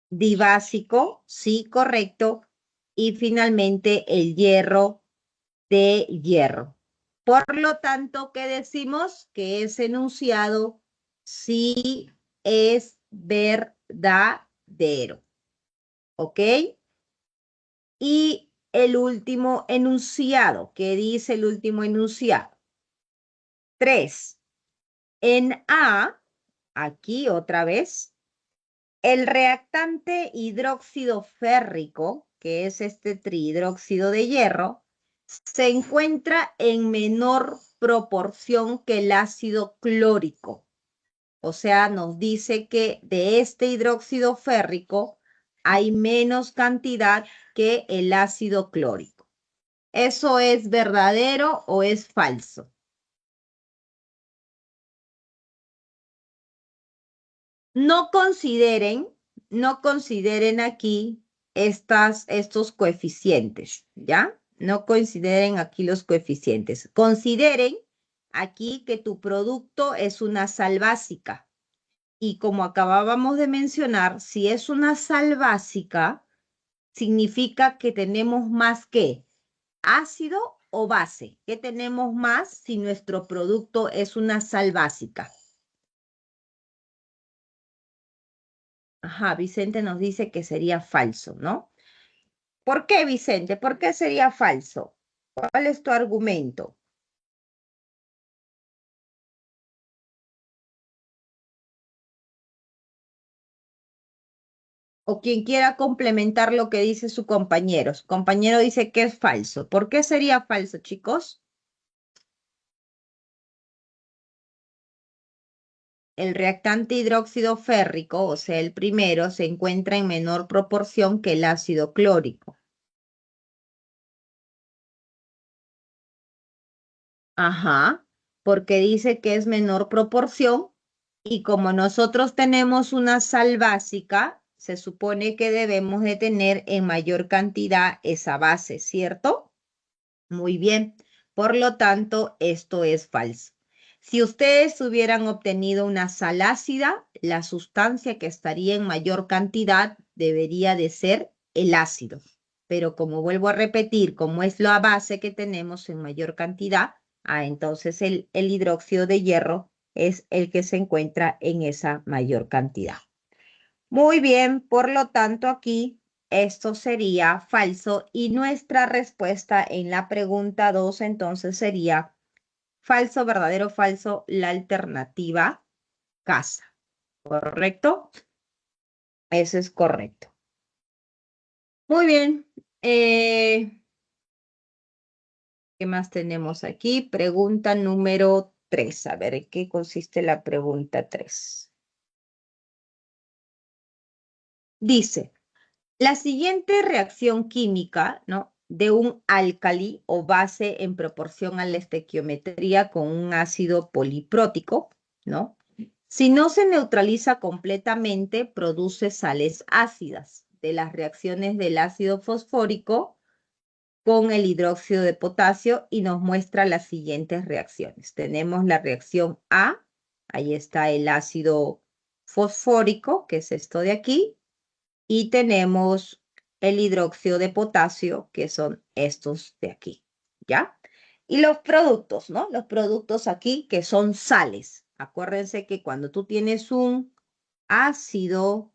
Dibásico, sí, correcto. Y finalmente el hierro de hierro. Por lo tanto, ¿qué decimos? Que ese enunciado sí es verdadero. ¿Ok? Y el último enunciado, ¿qué dice el último enunciado? 3. En A, aquí otra vez, el reactante hidróxido férrico, que es este trihidróxido de hierro, se encuentra en menor proporción que el ácido clórico. O sea, nos dice que de este hidróxido férrico hay menos cantidad que el ácido clórico. ¿Eso es verdadero o es falso? No consideren, no consideren aquí estos coeficientes, ¿ya? No consideren aquí los coeficientes. Consideren aquí que tu producto es una sal básica. Y como acabábamos de mencionar, si es una sal básica, significa que tenemos más que ácido o base. ¿Qué tenemos más si nuestro producto es una sal básica? Ajá, Vicente nos dice que sería falso, ¿no? ¿Por qué, Vicente? ¿Por qué sería falso? ¿Cuál es tu argumento? O quien quiera complementar lo que dice su compañero. Su compañero dice que es falso. ¿Por qué sería falso, chicos? El reactante hidróxido férrico, o sea, el primero, se encuentra en menor proporción que el ácido clórico. Ajá, porque dice que es menor proporción y como nosotros tenemos una sal básica, se supone que debemos de tener en mayor cantidad esa base, ¿cierto? Muy bien. Por lo tanto, esto es falso. Si ustedes hubieran obtenido una sal ácida, la sustancia que estaría en mayor cantidad debería de ser el ácido. Pero como vuelvo a repetir, como es la base que tenemos en mayor cantidad, entonces el hidróxido de hierro es el que se encuentra en esa mayor cantidad. Muy bien, por lo tanto aquí esto sería falso y nuestra respuesta en la pregunta 2 entonces sería falso, verdadero, falso, la alternativa casa. ¿Correcto? Eso es correcto. Muy bien. ¿Qué más tenemos aquí? Pregunta número 3. A ver, ¿en qué consiste la pregunta 3? Dice, la siguiente reacción química, ¿no? De un álcali o base en proporción a la estequiometría con un ácido poliprótico, ¿no? Si no se neutraliza completamente, produce sales ácidas de las reacciones del ácido fosfórico con el hidróxido de potasio y nos muestra las siguientes reacciones. Tenemos la reacción A, ahí está el ácido fosfórico, que es esto de aquí, y tenemos el hidróxido de potasio, que son estos de aquí, ¿ya? Y los productos, ¿no? Los productos aquí que son sales. Acuérdense que cuando tú tienes un ácido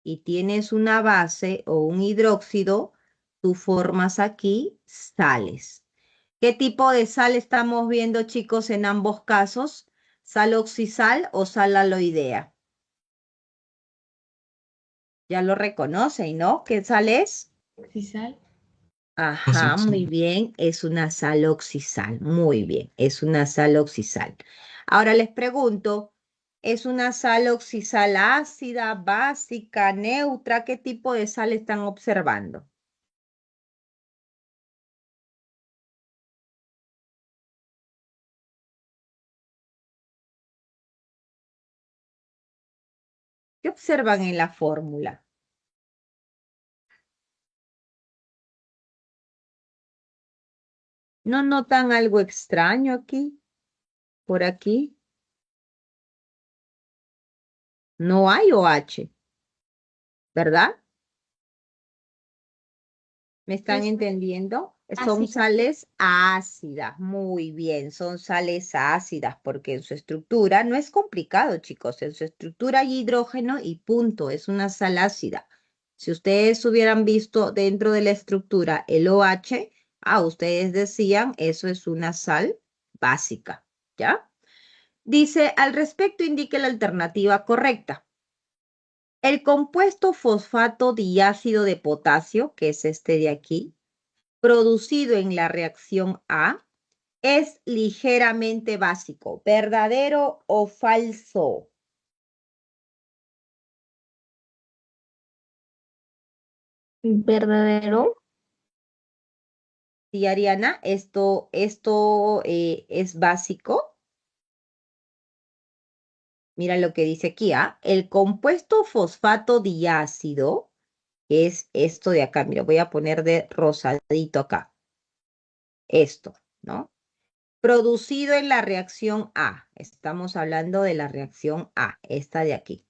y tienes una base o un hidróxido, tú formas aquí sales. ¿Qué tipo de sal estamos viendo, chicos, en ambos casos? ¿Sal oxisal o sal aloidea? Ya lo reconocen, ¿no? ¿Qué sal es? Oxisal. Más Ajá, muy opciones. bien, es una sal oxisal, muy bien, es una sal oxisal. Ahora les pregunto, ¿es una sal oxisal ácida, básica, neutra? ¿Qué tipo de sal están observando? ¿Qué observan en la fórmula? ¿No notan algo extraño aquí, por aquí? No hay OH, ¿verdad? ¿Me están Es entendiendo? Son ácida. sales ácidas, muy bien, son sales ácidas porque en su estructura no es complicado, chicos, en su estructura hay hidrógeno y punto, es una sal ácida. Si ustedes hubieran visto dentro de la estructura el OH, ustedes decían, eso es una sal básica, ¿ya? Dice, al respecto indique la alternativa correcta. El compuesto fosfato diácido de potasio, que es este de aquí, producido en la reacción A, es ligeramente básico. ¿Verdadero o falso? Verdadero. Sí, Ariana, esto es básico. Mira lo que dice aquí, ¿ah? El compuesto fosfato diácido, que es esto de acá, mira, voy a poner de rosadito acá, esto, ¿no? Producido en la reacción A. Estamos hablando de la reacción A, esta de aquí.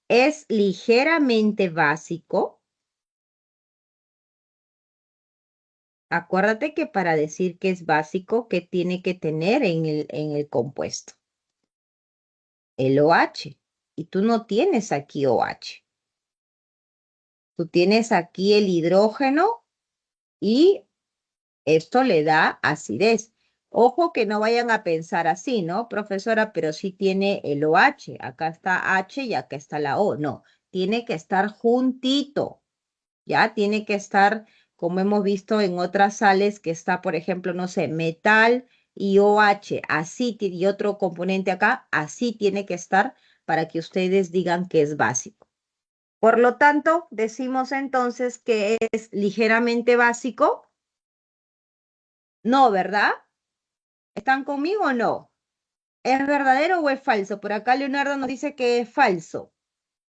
Es ligeramente básico. Acuérdate que para decir que es básico, ¿qué tiene que tener en el compuesto? El OH. Y tú no tienes aquí OH. Tú tienes aquí el hidrógeno y esto le da acidez. Ojo que no vayan a pensar así, ¿no, profesora? Pero sí tiene el OH. Acá está H y acá está la O. No, tiene que estar juntito. Ya tiene que estar, como hemos visto en otras sales, que está, por ejemplo, no sé, metal y OH, así, y otro componente acá, así tiene que estar para que ustedes digan que es básico. Por lo tanto, decimos entonces que es ligeramente básico. No, ¿verdad? ¿Están conmigo o no? ¿Es verdadero o es falso? Por acá Leonardo nos dice que es falso.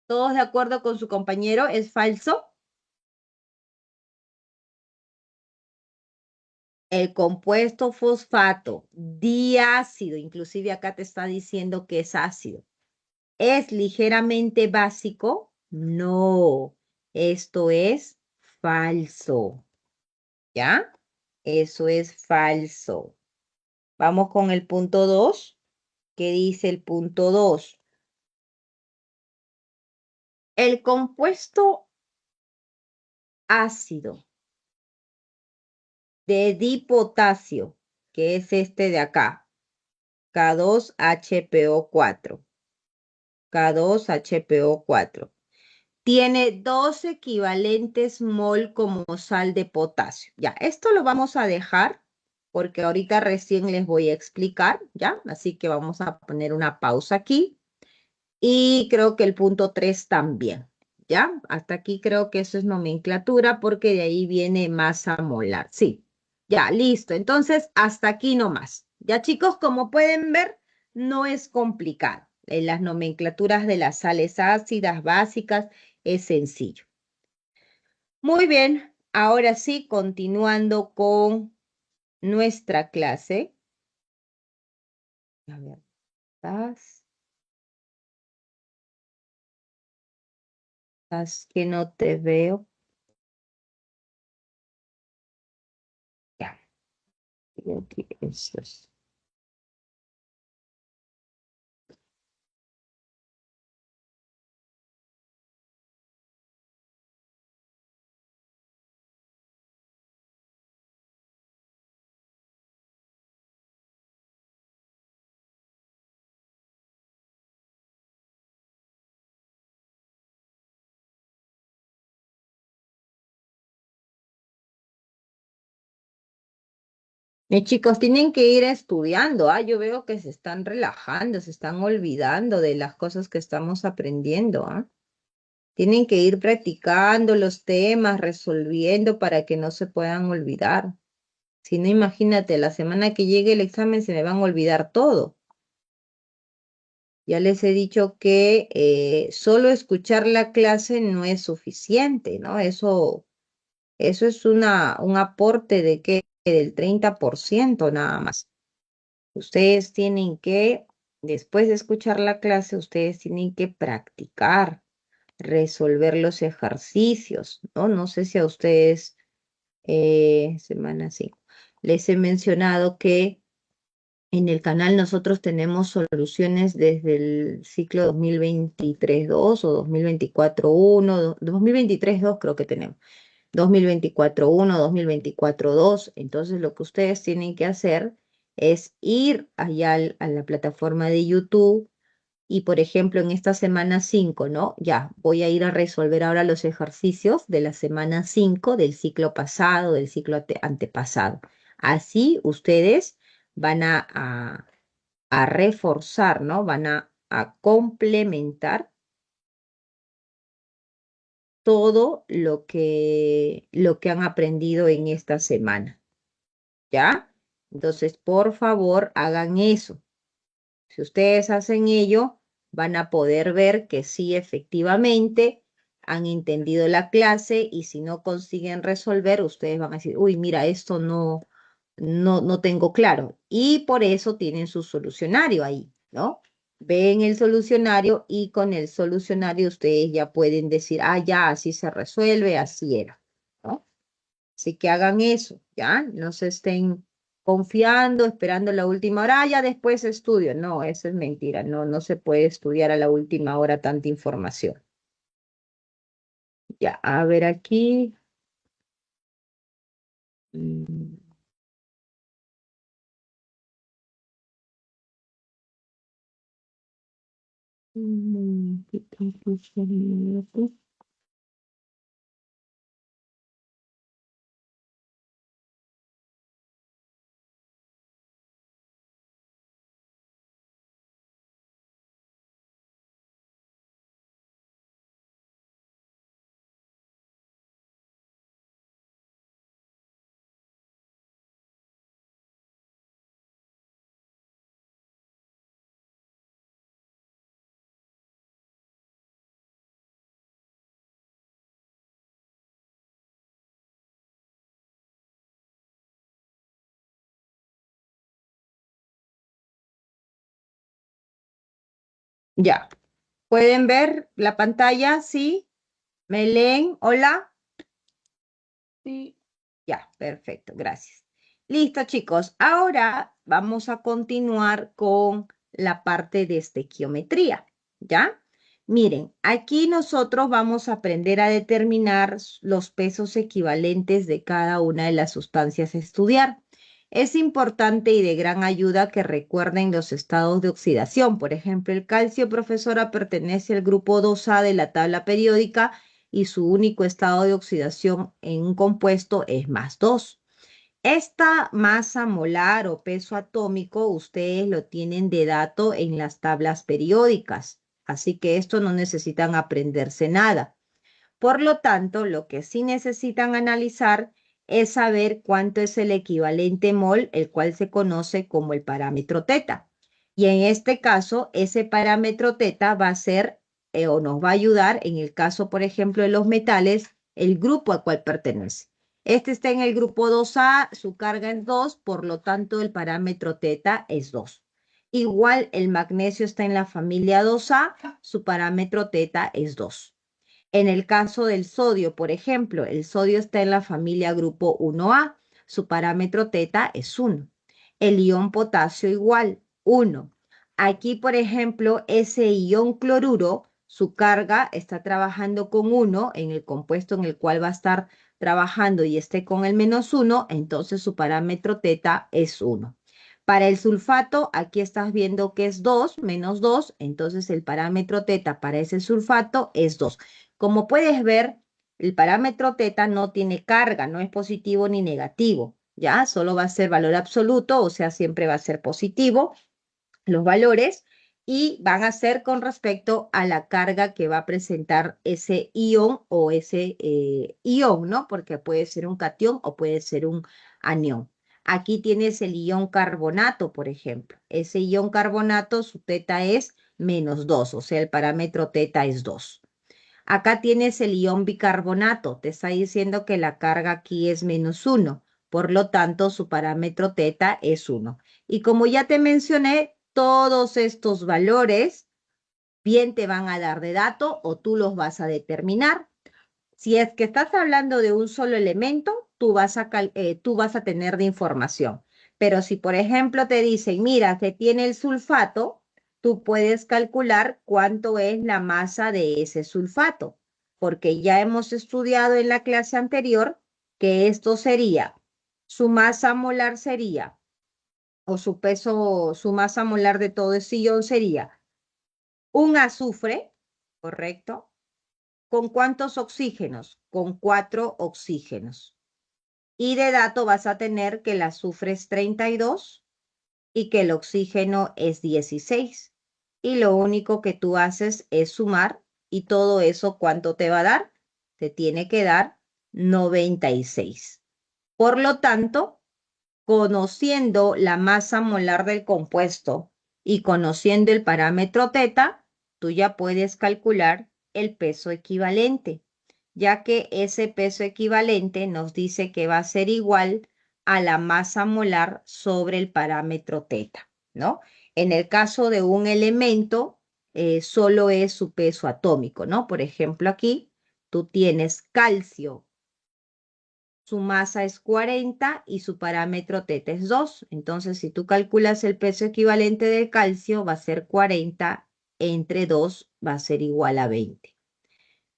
¿Todos de acuerdo con su compañero? ¿Es falso? El compuesto fosfato diácido, inclusive acá te está diciendo que es ácido, ¿es ligeramente básico? No, esto es falso, ¿ya? Eso es falso. Vamos con el punto 2. ¿Qué dice el punto 2? El compuesto ácido de dipotasio, que es este de acá, K2HPO4. K2HPO4. Tiene 2 equivalentes mol como sal de potasio. Ya, esto lo vamos a dejar porque ahorita recién les voy a explicar, ¿ya? Así que vamos a poner una pausa aquí. Y creo que el punto 3 también, ¿ya? Hasta aquí creo que eso es nomenclatura porque de ahí viene masa molar. Sí, ya, listo. Entonces, hasta aquí nomás. Ya, chicos, como pueden ver, no es complicado. En las nomenclaturas de las sales ácidas básicas es sencillo. Muy bien, ahora sí, continuando con nuestra clase. A ver, ¿estás? ¿Estás que no te veo? Ya, creo que esto es. Chicos, tienen que ir estudiando. Yo veo que se están relajando, se están olvidando de las cosas que estamos aprendiendo. Tienen que ir practicando los temas, resolviendo para que no se puedan olvidar. Si no, imagínate, la semana que llegue el examen se me van a olvidar todo. Ya les he dicho que solo escuchar la clase no es suficiente, ¿no? Eso es un aporte de que del 30% nada más. Ustedes tienen que, después de escuchar la clase, ustedes tienen que practicar, resolver los ejercicios, ¿no? No sé si a ustedes, semana 5, les he mencionado que en el canal nosotros tenemos soluciones desde el ciclo 2023-2 o 2024-1, 2023-2 creo que tenemos. 2024-1, 2024-2. Entonces, lo que ustedes tienen que hacer es ir allá a la plataforma de YouTube y, por ejemplo, en esta semana 5, ¿no? Ya, voy a ir a resolver ahora los ejercicios de la semana 5 del ciclo pasado, del ciclo antepasado. Así ustedes van a reforzar, ¿no? Van a complementar todo lo que han aprendido en esta semana, ¿ya? Entonces, por favor, hagan eso. Si ustedes hacen ello, van a poder ver que sí, efectivamente, han entendido la clase y si no consiguen resolver, ustedes van a decir, uy, mira, esto no tengo claro. Y por eso tienen su solucionario ahí, ¿no? Ven el solucionario y con el solucionario ustedes ya pueden decir, ya, así se resuelve, así era, ¿no? Así que hagan eso, ¿ya? No se estén confiando, esperando la última hora, ya después estudio. No, eso es mentira, no se puede estudiar a la última hora tanta información. Ya, a ver aquí. Mm, ¿qué tal que sea el minuto? Ya, ¿pueden ver la pantalla? ¿Sí? ¿Me leen? ¿Hola? Sí. Ya, perfecto, gracias. Listo, chicos. Ahora vamos a continuar con la parte de estequiometría, ¿ya? Miren, aquí nosotros vamos a aprender a determinar los pesos equivalentes de cada una de las sustancias a estudiar. Es importante y de gran ayuda que recuerden los estados de oxidación. Por ejemplo, el calcio, profesora, pertenece al grupo 2A de la tabla periódica y su único estado de oxidación en un compuesto es +2. Esta masa molar o peso atómico ustedes lo tienen de dato en las tablas periódicas, así que esto no necesitan aprenderse nada. Por lo tanto, lo que sí necesitan analizar es saber cuánto es el equivalente mol, el cual se conoce como el parámetro teta. Y en este caso, ese parámetro teta va a ser o nos va a ayudar en el caso, por ejemplo, de los metales, el grupo al cual pertenece. Este está en el grupo 2A, su carga es 2, por lo tanto el parámetro teta es 2. Igual el magnesio está en la familia 2A, su parámetro teta es 2. En el caso del sodio, por ejemplo, el sodio está en la familia grupo 1A, su parámetro teta es 1. El ion potasio igual, 1. Aquí, por ejemplo, ese ion cloruro, su carga está trabajando con 1 en el compuesto en el cual va a estar trabajando y esté con el -1, entonces su parámetro teta es 1. Para el sulfato, aquí estás viendo que es 2, -2, entonces el parámetro teta para ese sulfato es 2. Como puedes ver, el parámetro teta no tiene carga, no es positivo ni negativo. ¿ya? Solo va a ser valor absoluto, o sea, siempre va a ser positivo los valores y van a ser con respecto a la carga que va a presentar ese ion o ese ion, ¿no? Porque puede ser un catión o puede ser un anión. Aquí tienes el ion carbonato, por ejemplo. Ese ion carbonato, su teta es -2, o sea, el parámetro teta es 2. Acá tienes el ion bicarbonato, te está diciendo que la carga aquí es -1, por lo tanto su parámetro teta es 1. Y como ya te mencioné, todos estos valores bien te van a dar de dato o tú los vas a determinar. Si es que estás hablando de un solo elemento, tú vas a tener de información. Pero si, por ejemplo, te dicen, mira, que tiene el sulfato, tú puedes calcular cuánto es la masa de ese sulfato, porque ya hemos estudiado en la clase anterior que esto sería, su masa molar sería, o su peso, su masa molar de todo ese ion sería un azufre, ¿correcto? ¿Con cuántos oxígenos? Con 4 oxígenos. Y de dato vas a tener que el azufre es 32 y que el oxígeno es 16. Y lo único que tú haces es sumar y todo eso, ¿cuánto te va a dar? Te tiene que dar 96. Por lo tanto, conociendo la masa molar del compuesto y conociendo el parámetro teta, tú ya puedes calcular el peso equivalente, ya que ese peso equivalente nos dice que va a ser igual a la masa molar sobre el parámetro teta, ¿no? En el caso de un elemento, solo es su peso atómico, ¿no? Por ejemplo, aquí tú tienes calcio, su masa es 40 y su parámetro teta es 2. Entonces, si tú calculas el peso equivalente del calcio, va a ser 40 entre 2 va a ser igual a 20.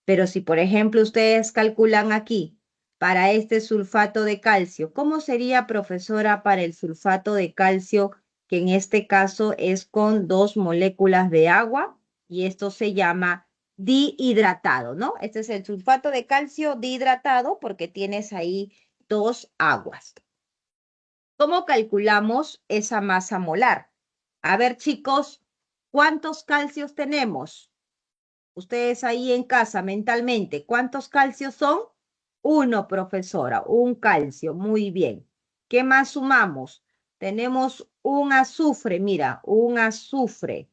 Pero si, por ejemplo, ustedes calculan aquí para este sulfato de calcio, ¿cómo sería, profesora, para el sulfato de calcio, que en este caso es con 2 moléculas de agua? Y esto se llama dihidratado, ¿no? Este es el sulfato de calcio dihidratado porque tienes ahí 2 aguas. ¿Cómo calculamos esa masa molar? A ver, chicos, ¿cuántos calcios tenemos? Ustedes ahí en casa mentalmente, ¿cuántos calcios son? 1, profesora, un calcio, muy bien. ¿Qué más sumamos? Tenemos un azufre, mira, un azufre.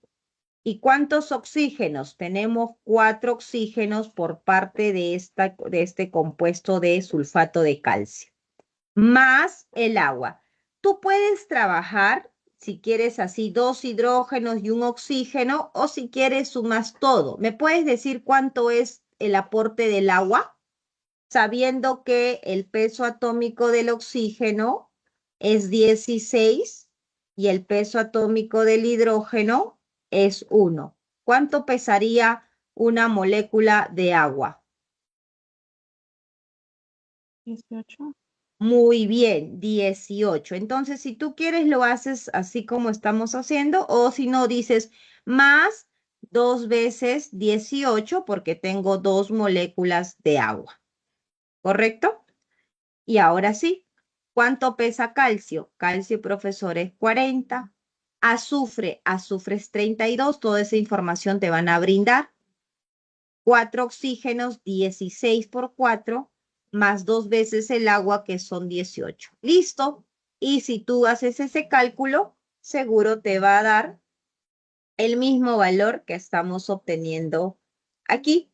¿Y cuántos oxígenos? Tenemos 4 oxígenos por parte de este compuesto de sulfato de calcio, más el agua. Tú puedes trabajar, si quieres así, 2 hidrógenos y un oxígeno, o si quieres sumas todo. ¿Me puedes decir cuánto es el aporte del agua? Sabiendo que el peso atómico del oxígeno es 16 y el peso atómico del hidrógeno es 1. ¿Cuánto pesaría una molécula de agua? 18. Muy bien, 18. Entonces, si tú quieres, lo haces así como estamos haciendo, o si no, dices más 2 veces 18 porque tengo 2 moléculas de agua, ¿correcto? Y ahora sí, ¿cuánto pesa calcio? Calcio, profesor, es 40. Azufre es 32. Toda esa información te van a brindar. 4 oxígenos, 16 por 4, más 2 veces el agua, que son 18. ¿Listo? Y si tú haces ese cálculo, seguro te va a dar el mismo valor que estamos obteniendo aquí.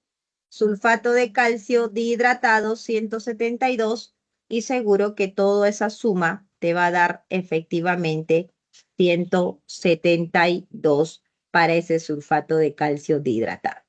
Sulfato de calcio dihidratado 172 y seguro que toda esa suma te va a dar efectivamente 172 para ese sulfato de calcio dihidratado.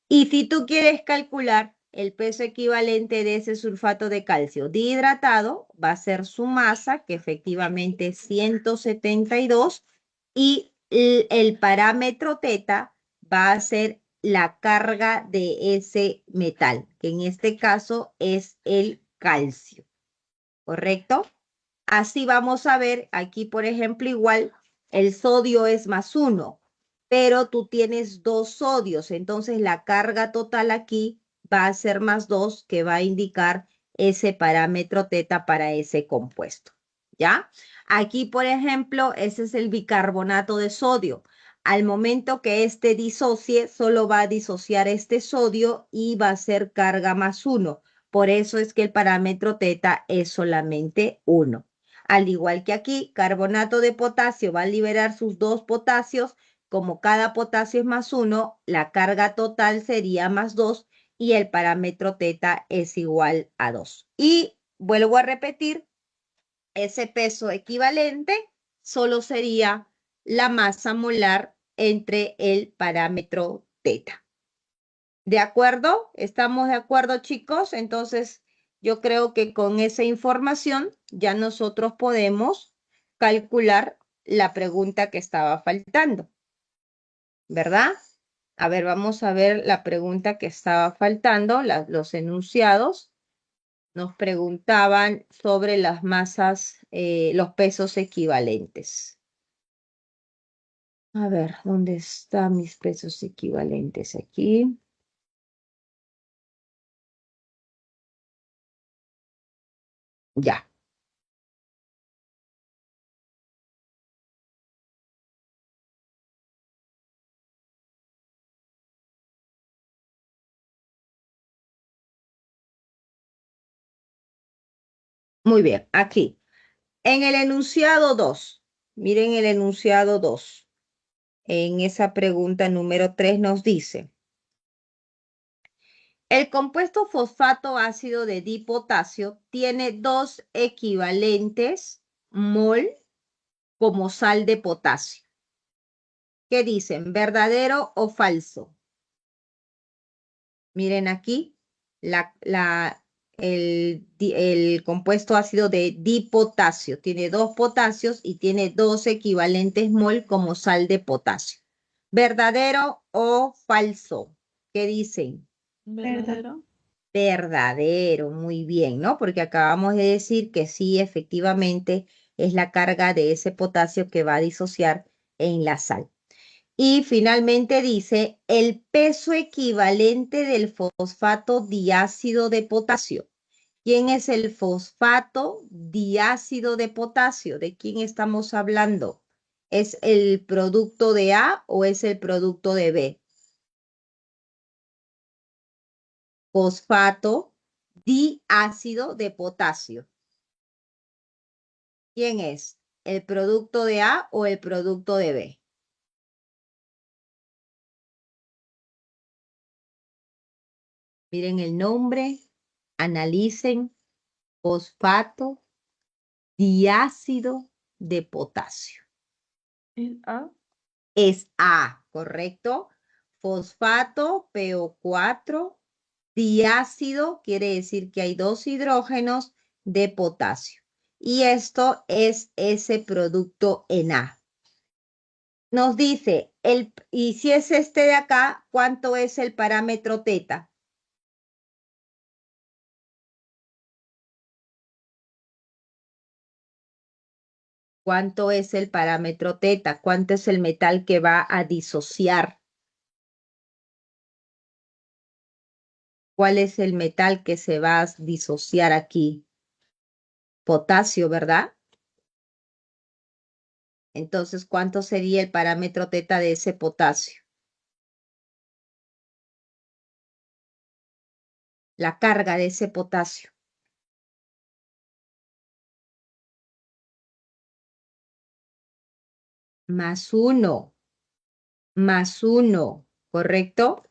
Y si tú quieres calcular el peso equivalente de ese sulfato de calcio dihidratado, va a ser su masa, que efectivamente es 172, y el parámetro teta va a ser la carga de ese metal, que en este caso es el calcio, ¿correcto? Así vamos a ver aquí, por ejemplo, igual el sodio es +1, pero tú tienes 2 sodios, entonces la carga total aquí va a ser +2, que va a indicar ese parámetro teta para ese compuesto, ¿ya? Aquí, por ejemplo, ese es el bicarbonato de sodio. Al momento que este disocie, solo va a disociar este sodio y va a ser carga más 1. Por eso es que el parámetro teta es solamente 1. Al igual que aquí, carbonato de potasio va a liberar sus 2 potasios. Como cada potasio es más 1, la carga total sería más 2 y el parámetro teta es igual a 2. Y vuelvo a repetir, ese peso equivalente solo sería la masa molar entre el parámetro teta. ¿De acuerdo? ¿Estamos de acuerdo, chicos? Entonces, yo creo que con esa información ya nosotros podemos calcular la pregunta que estaba faltando, ¿verdad? A ver, vamos a ver la pregunta que estaba faltando, los enunciados. Nos preguntaban sobre las masas, los pesos equivalentes. A ver, ¿dónde están mis pesos equivalentes? Aquí. Ya. Muy bien, aquí. En el enunciado 2, miren el enunciado 2. En esa pregunta número 3 nos dice, el compuesto fosfato ácido de dipotasio tiene 2 equivalentes mol como sal de potasio. ¿Qué dicen? ¿Verdadero o falso? Miren aquí, el compuesto ácido de dipotasio tiene 2 potasios y tiene 2 equivalentes mol como sal de potasio. ¿Verdadero o falso? ¿Qué dicen? Verdadero. Verdadero, muy bien, ¿no? Porque acabamos de decir que sí, efectivamente, es la carga de ese potasio que va a disociar en la sal. Y finalmente dice el peso equivalente del fosfato diácido de potasio. ¿Quién es el fosfato diácido de potasio? ¿De quién estamos hablando? ¿Es el producto de A o es el producto de B? Fosfato diácido de potasio. ¿Quién es? ¿El producto de A o el producto de B? Miren el nombre, analicen, fosfato diácido de potasio. ¿Es A? Es A, ¿correcto? Fosfato, PO4, diácido, quiere decir que hay 2 hidrógenos de potasio. Y esto es ese producto en A. Nos dice, y si es este de acá, ¿cuánto es el parámetro teta? ¿Cuánto es el parámetro teta? ¿Cuánto es el metal que va a disociar? ¿Cuál es el metal que se va a disociar aquí? Potasio, ¿verdad? Entonces, ¿cuánto sería el parámetro teta de ese potasio? La carga de ese potasio. Más 1, más 1, ¿correcto?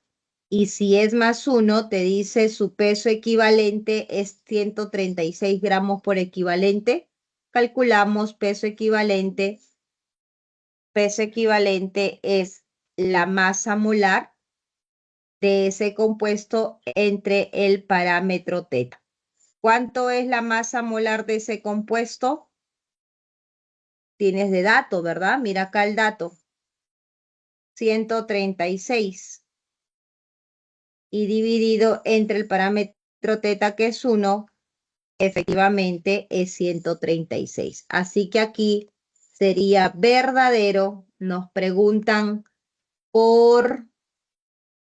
Y si es más 1, te dice su peso equivalente es 136 gramos por equivalente. Calculamos peso equivalente. Peso equivalente es la masa molar de ese compuesto entre el parámetro teta. ¿Cuánto es la masa molar de ese compuesto? Tienes de dato, ¿verdad? Mira acá el dato. 136. Y dividido entre el parámetro teta, que es 1, efectivamente es 136. Así que aquí sería verdadero. Nos preguntan por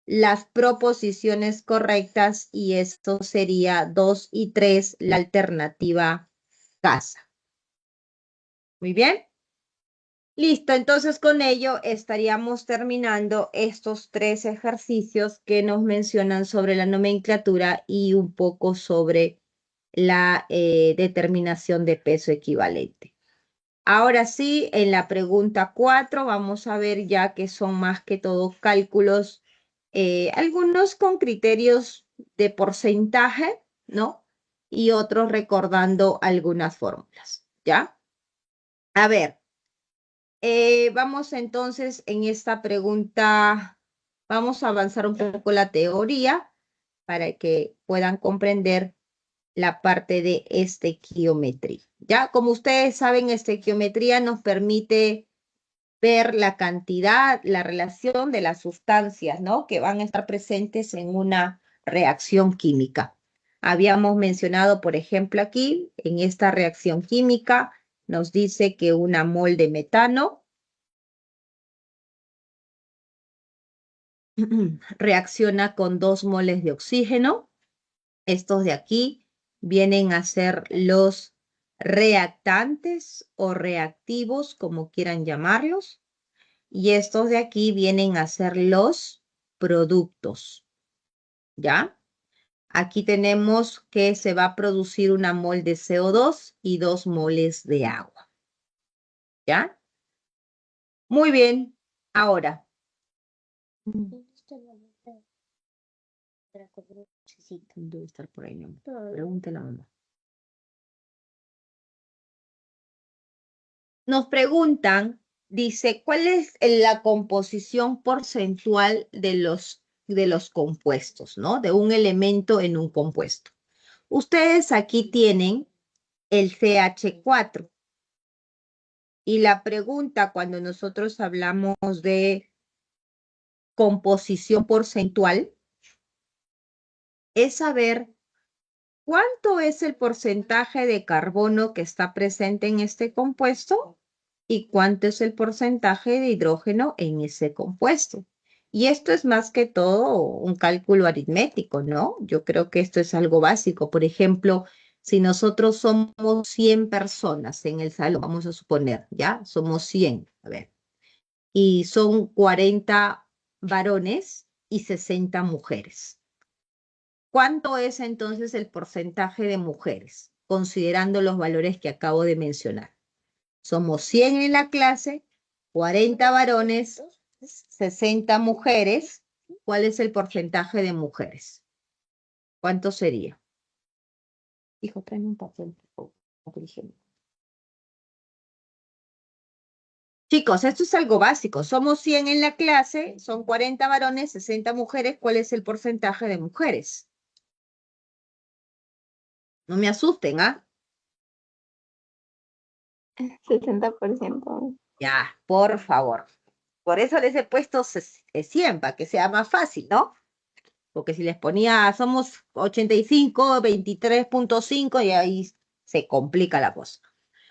las proposiciones correctas y esto sería 2 y 3, la alternativa casa. Muy bien. Listo, entonces con ello estaríamos terminando estos 3 ejercicios que nos mencionan sobre la nomenclatura y un poco sobre la determinación de peso equivalente. Ahora sí, en la pregunta 4 vamos a ver ya que son más que todo cálculos, algunos con criterios de porcentaje, ¿no? Y otros recordando algunas fórmulas, ¿ya? A ver. Vamos entonces en esta pregunta, vamos a avanzar un poco la teoría para que puedan comprender la parte de estequiometría. Ya, como ustedes saben, estequiometría nos permite ver la cantidad, la relación de las sustancias, ¿no? Que van a estar presentes en una reacción química. Habíamos mencionado, por ejemplo, aquí, en esta reacción química, nos dice que una mol de metano reacciona con 2 moles de oxígeno. Estos de aquí vienen a ser los reactantes o reactivos, como quieran llamarlos. Y estos de aquí vienen a ser los productos. ¿Ya? Aquí tenemos que se va a producir una mol de CO2 y 2 moles de agua. ¿Ya? Muy bien. Ahora. Debe estar por ahí, ¿no? Pregúntale a la mamá. Nos preguntan, dice, ¿cuál es la composición porcentual de los compuestos, ¿no? De un elemento en un compuesto. Ustedes aquí tienen el CH4. Y la pregunta cuando nosotros hablamos de composición porcentual es saber cuánto es el porcentaje de carbono que está presente en este compuesto y cuánto es el porcentaje de hidrógeno en ese compuesto. Y esto es más que todo un cálculo aritmético, ¿no? Yo creo que esto es algo básico. Por ejemplo, si nosotros somos 100 personas en el salón, vamos a suponer, ¿ya? Somos 100, a ver. Y son 40 varones y 60 mujeres. ¿Cuánto es entonces el porcentaje de mujeres, considerando los valores que acabo de mencionar? Somos 100 en la clase, 40 varones, 60 mujeres. ¿Cuál es el porcentaje de mujeres? ¿Cuánto sería? Hijo, tráeme un papel, por favor. Chicos, esto es algo básico. Somos 100 en la clase, son 40 varones, 60 mujeres. ¿Cuál es el porcentaje de mujeres? No me asusten, ¿ah? 60%. Ya, por favor. Por eso les he puesto 100, para que sea más fácil, ¿no? Porque si les ponía, somos 85, 23.5 y ahí se complica la cosa.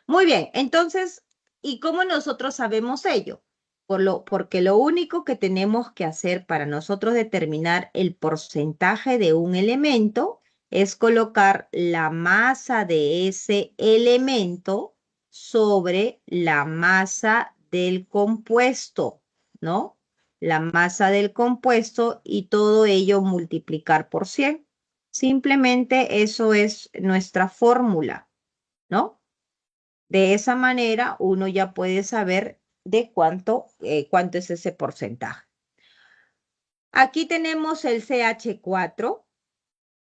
Muy bien, entonces, ¿y cómo nosotros sabemos ello? Porque lo único que tenemos que hacer para nosotros determinar el porcentaje de un elemento es colocar la masa de ese elemento sobre la masa del compuesto, ¿no? La masa del compuesto y todo ello multiplicar por 100. Simplemente eso es nuestra fórmula, ¿no? De esa manera uno ya puede saber de cuánto es ese porcentaje. Aquí tenemos el CH4.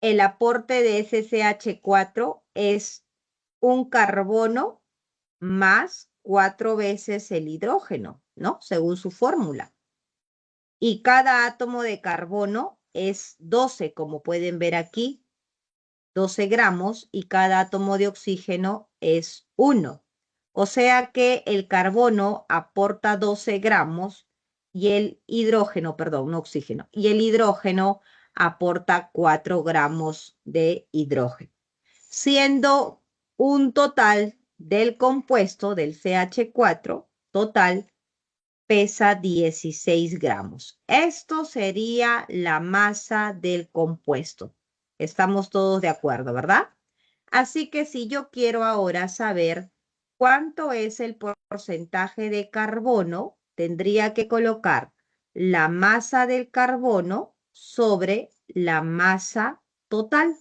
El aporte de ese CH4 es un carbono más 4 veces el hidrógeno, ¿no? Según su fórmula. Y cada átomo de carbono es 12, como pueden ver aquí, 12 gramos, y cada átomo de oxígeno es 1. O sea que el carbono aporta 12 gramos y el hidrógeno, perdón, no oxígeno, y el hidrógeno aporta 4 gramos de hidrógeno, siendo un total del compuesto del CH4 total pesa 16 gramos. Esto sería la masa del compuesto. Estamos todos de acuerdo, ¿verdad? Así que si yo quiero ahora saber cuánto es el porcentaje de carbono, tendría que colocar la masa del carbono sobre la masa total,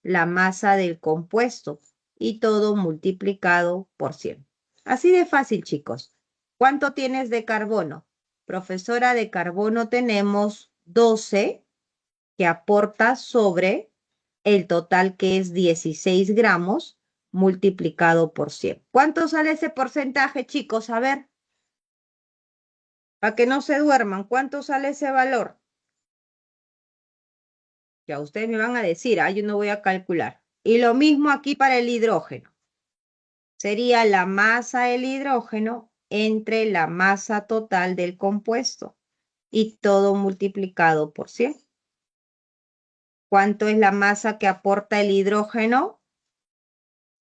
la masa del compuesto, y todo multiplicado por 100. Así de fácil, chicos. ¿Cuánto tienes de carbono? Profesora, de carbono tenemos 12 que aporta sobre el total, que es 16 gramos multiplicado por 100. ¿Cuánto sale ese porcentaje, chicos? A ver, para que no se duerman, ¿cuánto sale ese valor? Ya ustedes me van a decir, yo no voy a calcular. Y lo mismo aquí para el hidrógeno. Sería la masa del hidrógeno entre la masa total del compuesto y todo multiplicado por 100. ¿Cuánto es la masa que aporta el hidrógeno?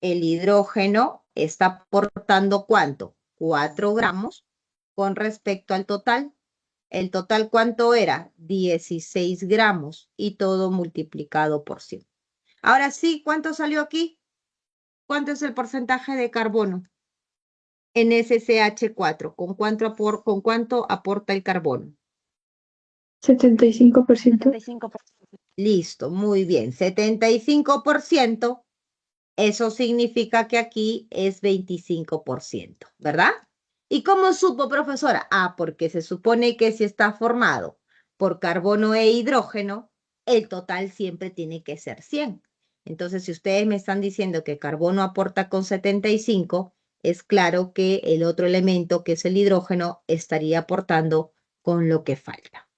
El hidrógeno está aportando ¿cuánto? 4 gramos con respecto al total. ¿El total cuánto era? 16 gramos y todo multiplicado por 100. Ahora sí, ¿cuánto salió aquí? ¿Cuánto es el porcentaje de carbono en SCH4? ¿Con cuánto aporta el carbono? 75%. 75%. Listo, muy bien. 75%. Eso significa que aquí es 25%, ¿verdad? ¿Y cómo supo, profesora? Porque se supone que si está formado por carbono e hidrógeno, el total siempre tiene que ser 100. Entonces, si ustedes me están diciendo que carbono aporta con 75, es claro que el otro elemento, que es el hidrógeno, estaría aportando con lo que falta.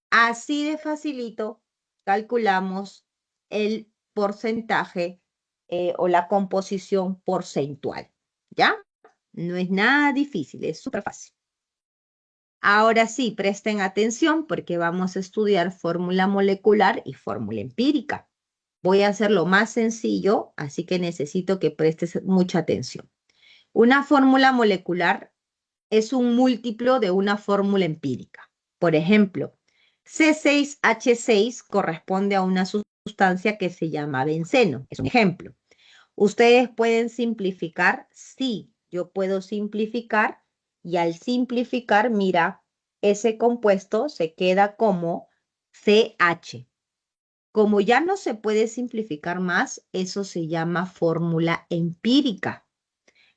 Así de facilito calculamos el porcentaje o la composición porcentual, ¿ya? No es nada difícil, es súper fácil. Ahora sí, presten atención porque vamos a estudiar fórmula molecular y fórmula empírica. Voy a hacerlo más sencillo, así que necesito que prestes mucha atención. Una fórmula molecular es un múltiplo de una fórmula empírica. Por ejemplo, C6H6 corresponde a una sustancia que se llama benceno. Es un ejemplo. Ustedes pueden simplificar, sí, yo puedo simplificar, y al simplificar, mira, ese compuesto se queda como CH. Como ya no se puede simplificar más, eso se llama fórmula empírica.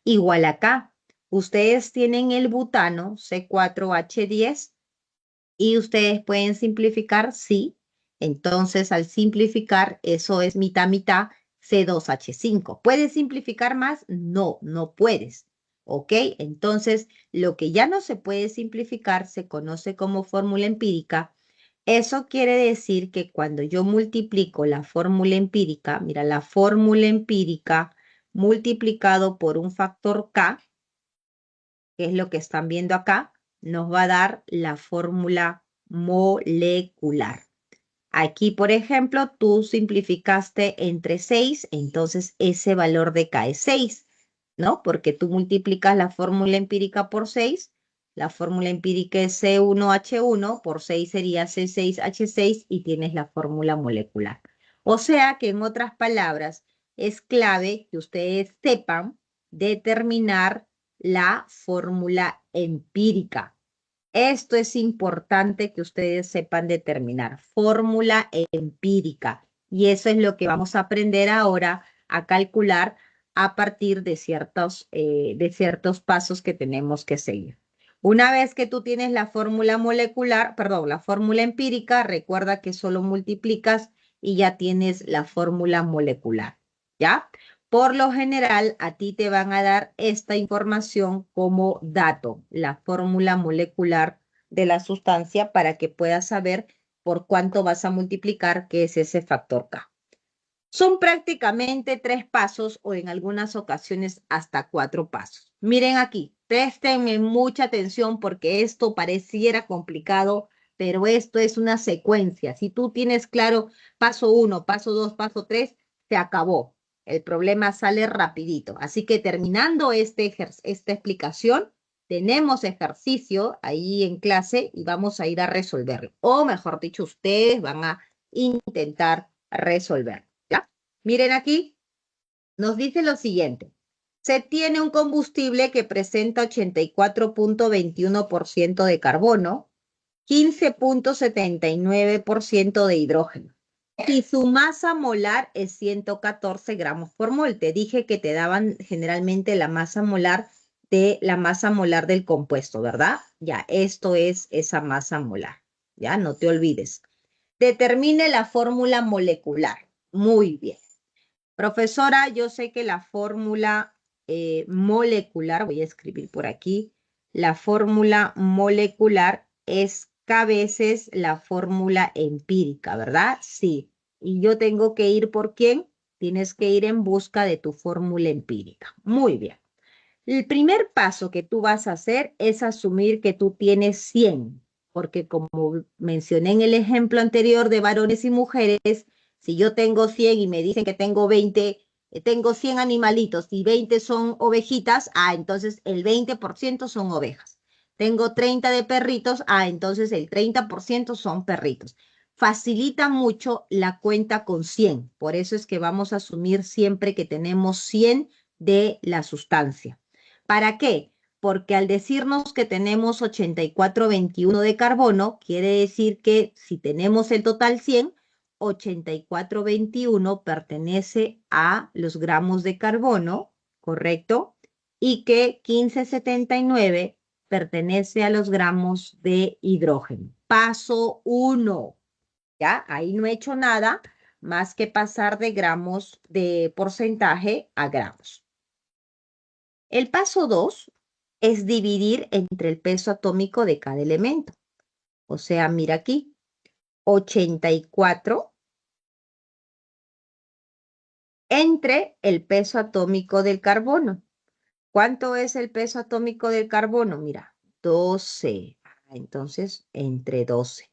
Igual acá, ustedes tienen el butano C4H10 y ustedes pueden simplificar, sí. Entonces, al simplificar, eso es mitad, mitad, C2H5. ¿Puedes simplificar más? No, no puedes. ¿Ok? Entonces, lo que ya no se puede simplificar se conoce como fórmula empírica. Eso quiere decir que cuando yo multiplico la fórmula empírica, mira, la fórmula empírica multiplicado por un factor K, que es lo que están viendo acá, nos va a dar la fórmula molecular. Aquí, por ejemplo, tú simplificaste entre 6, entonces ese valor de K es 6, ¿no? Porque tú multiplicas la fórmula empírica por 6, la fórmula empírica es C1H1, por 6 sería C6H6 y tienes la fórmula molecular. O sea que, en otras palabras, es clave que ustedes sepan determinar la fórmula empírica. Esto es importante que ustedes sepan determinar. Fórmula empírica. Y eso es lo que vamos a aprender ahora a calcular a partir de ciertos pasos que tenemos que seguir. Una vez que tú tienes la fórmula molecular, perdón, la fórmula empírica, recuerda que solo multiplicas y ya tienes la fórmula molecular. ¿Ya? Por lo general, a ti te van a dar esta información como dato, la fórmula molecular de la sustancia, para que puedas saber por cuánto vas a multiplicar, que es ese factor K. Son prácticamente 3 pasos o en algunas ocasiones hasta 4 pasos. Miren aquí, préstenme mucha atención porque esto pareciera complicado, pero esto es una secuencia. Si tú tienes claro paso 1, paso 2, paso 3, se acabó. El problema sale rapidito. Así que terminando esta explicación, tenemos ejercicio ahí en clase y vamos a ir a resolverlo. O mejor dicho, ustedes van a intentar resolver. ¿Ya? Miren aquí, nos dice lo siguiente. Se tiene un combustible que presenta 84.21% de carbono, 15.79% de hidrógeno. Y su masa molar es 114 gramos por mol. Te dije que te daban generalmente la masa molar del compuesto, ¿verdad? Ya, esto es esa masa molar. Ya, no te olvides. Determine la fórmula molecular. Muy bien. Profesora, yo sé que la fórmula molecular, voy a escribir por aquí, la fórmula molecular es K veces la fórmula empírica, ¿verdad? Sí. Y yo tengo que ir ¿por quién? Tienes que ir en busca de tu fórmula empírica. Muy bien. El primer paso que tú vas a hacer es asumir que tú tienes 100, porque como mencioné en el ejemplo anterior de varones y mujeres, si yo tengo 100 y me dicen que tengo 20, tengo 100 animalitos y 20 son ovejitas, entonces el 20% son ovejas. Tengo 30 de perritos, entonces el 30% son perritos. Facilita mucho la cuenta con 100, por eso es que vamos a asumir siempre que tenemos 100 de la sustancia. ¿Para qué? Porque al decirnos que tenemos 84,21 de carbono, quiere decir que si tenemos el total 100, 84,21 pertenece a los gramos de carbono, ¿correcto? Y que 15,79 pertenece a los gramos de hidrógeno. Paso 1, ¿ya? Ahí no he hecho nada más que pasar de gramos de porcentaje a gramos. El paso 2 es dividir entre el peso atómico de cada elemento. O sea, mira aquí, 84 entre el peso atómico del carbono. ¿Cuánto es el peso atómico del carbono? Mira, 12. Entonces, entre 12.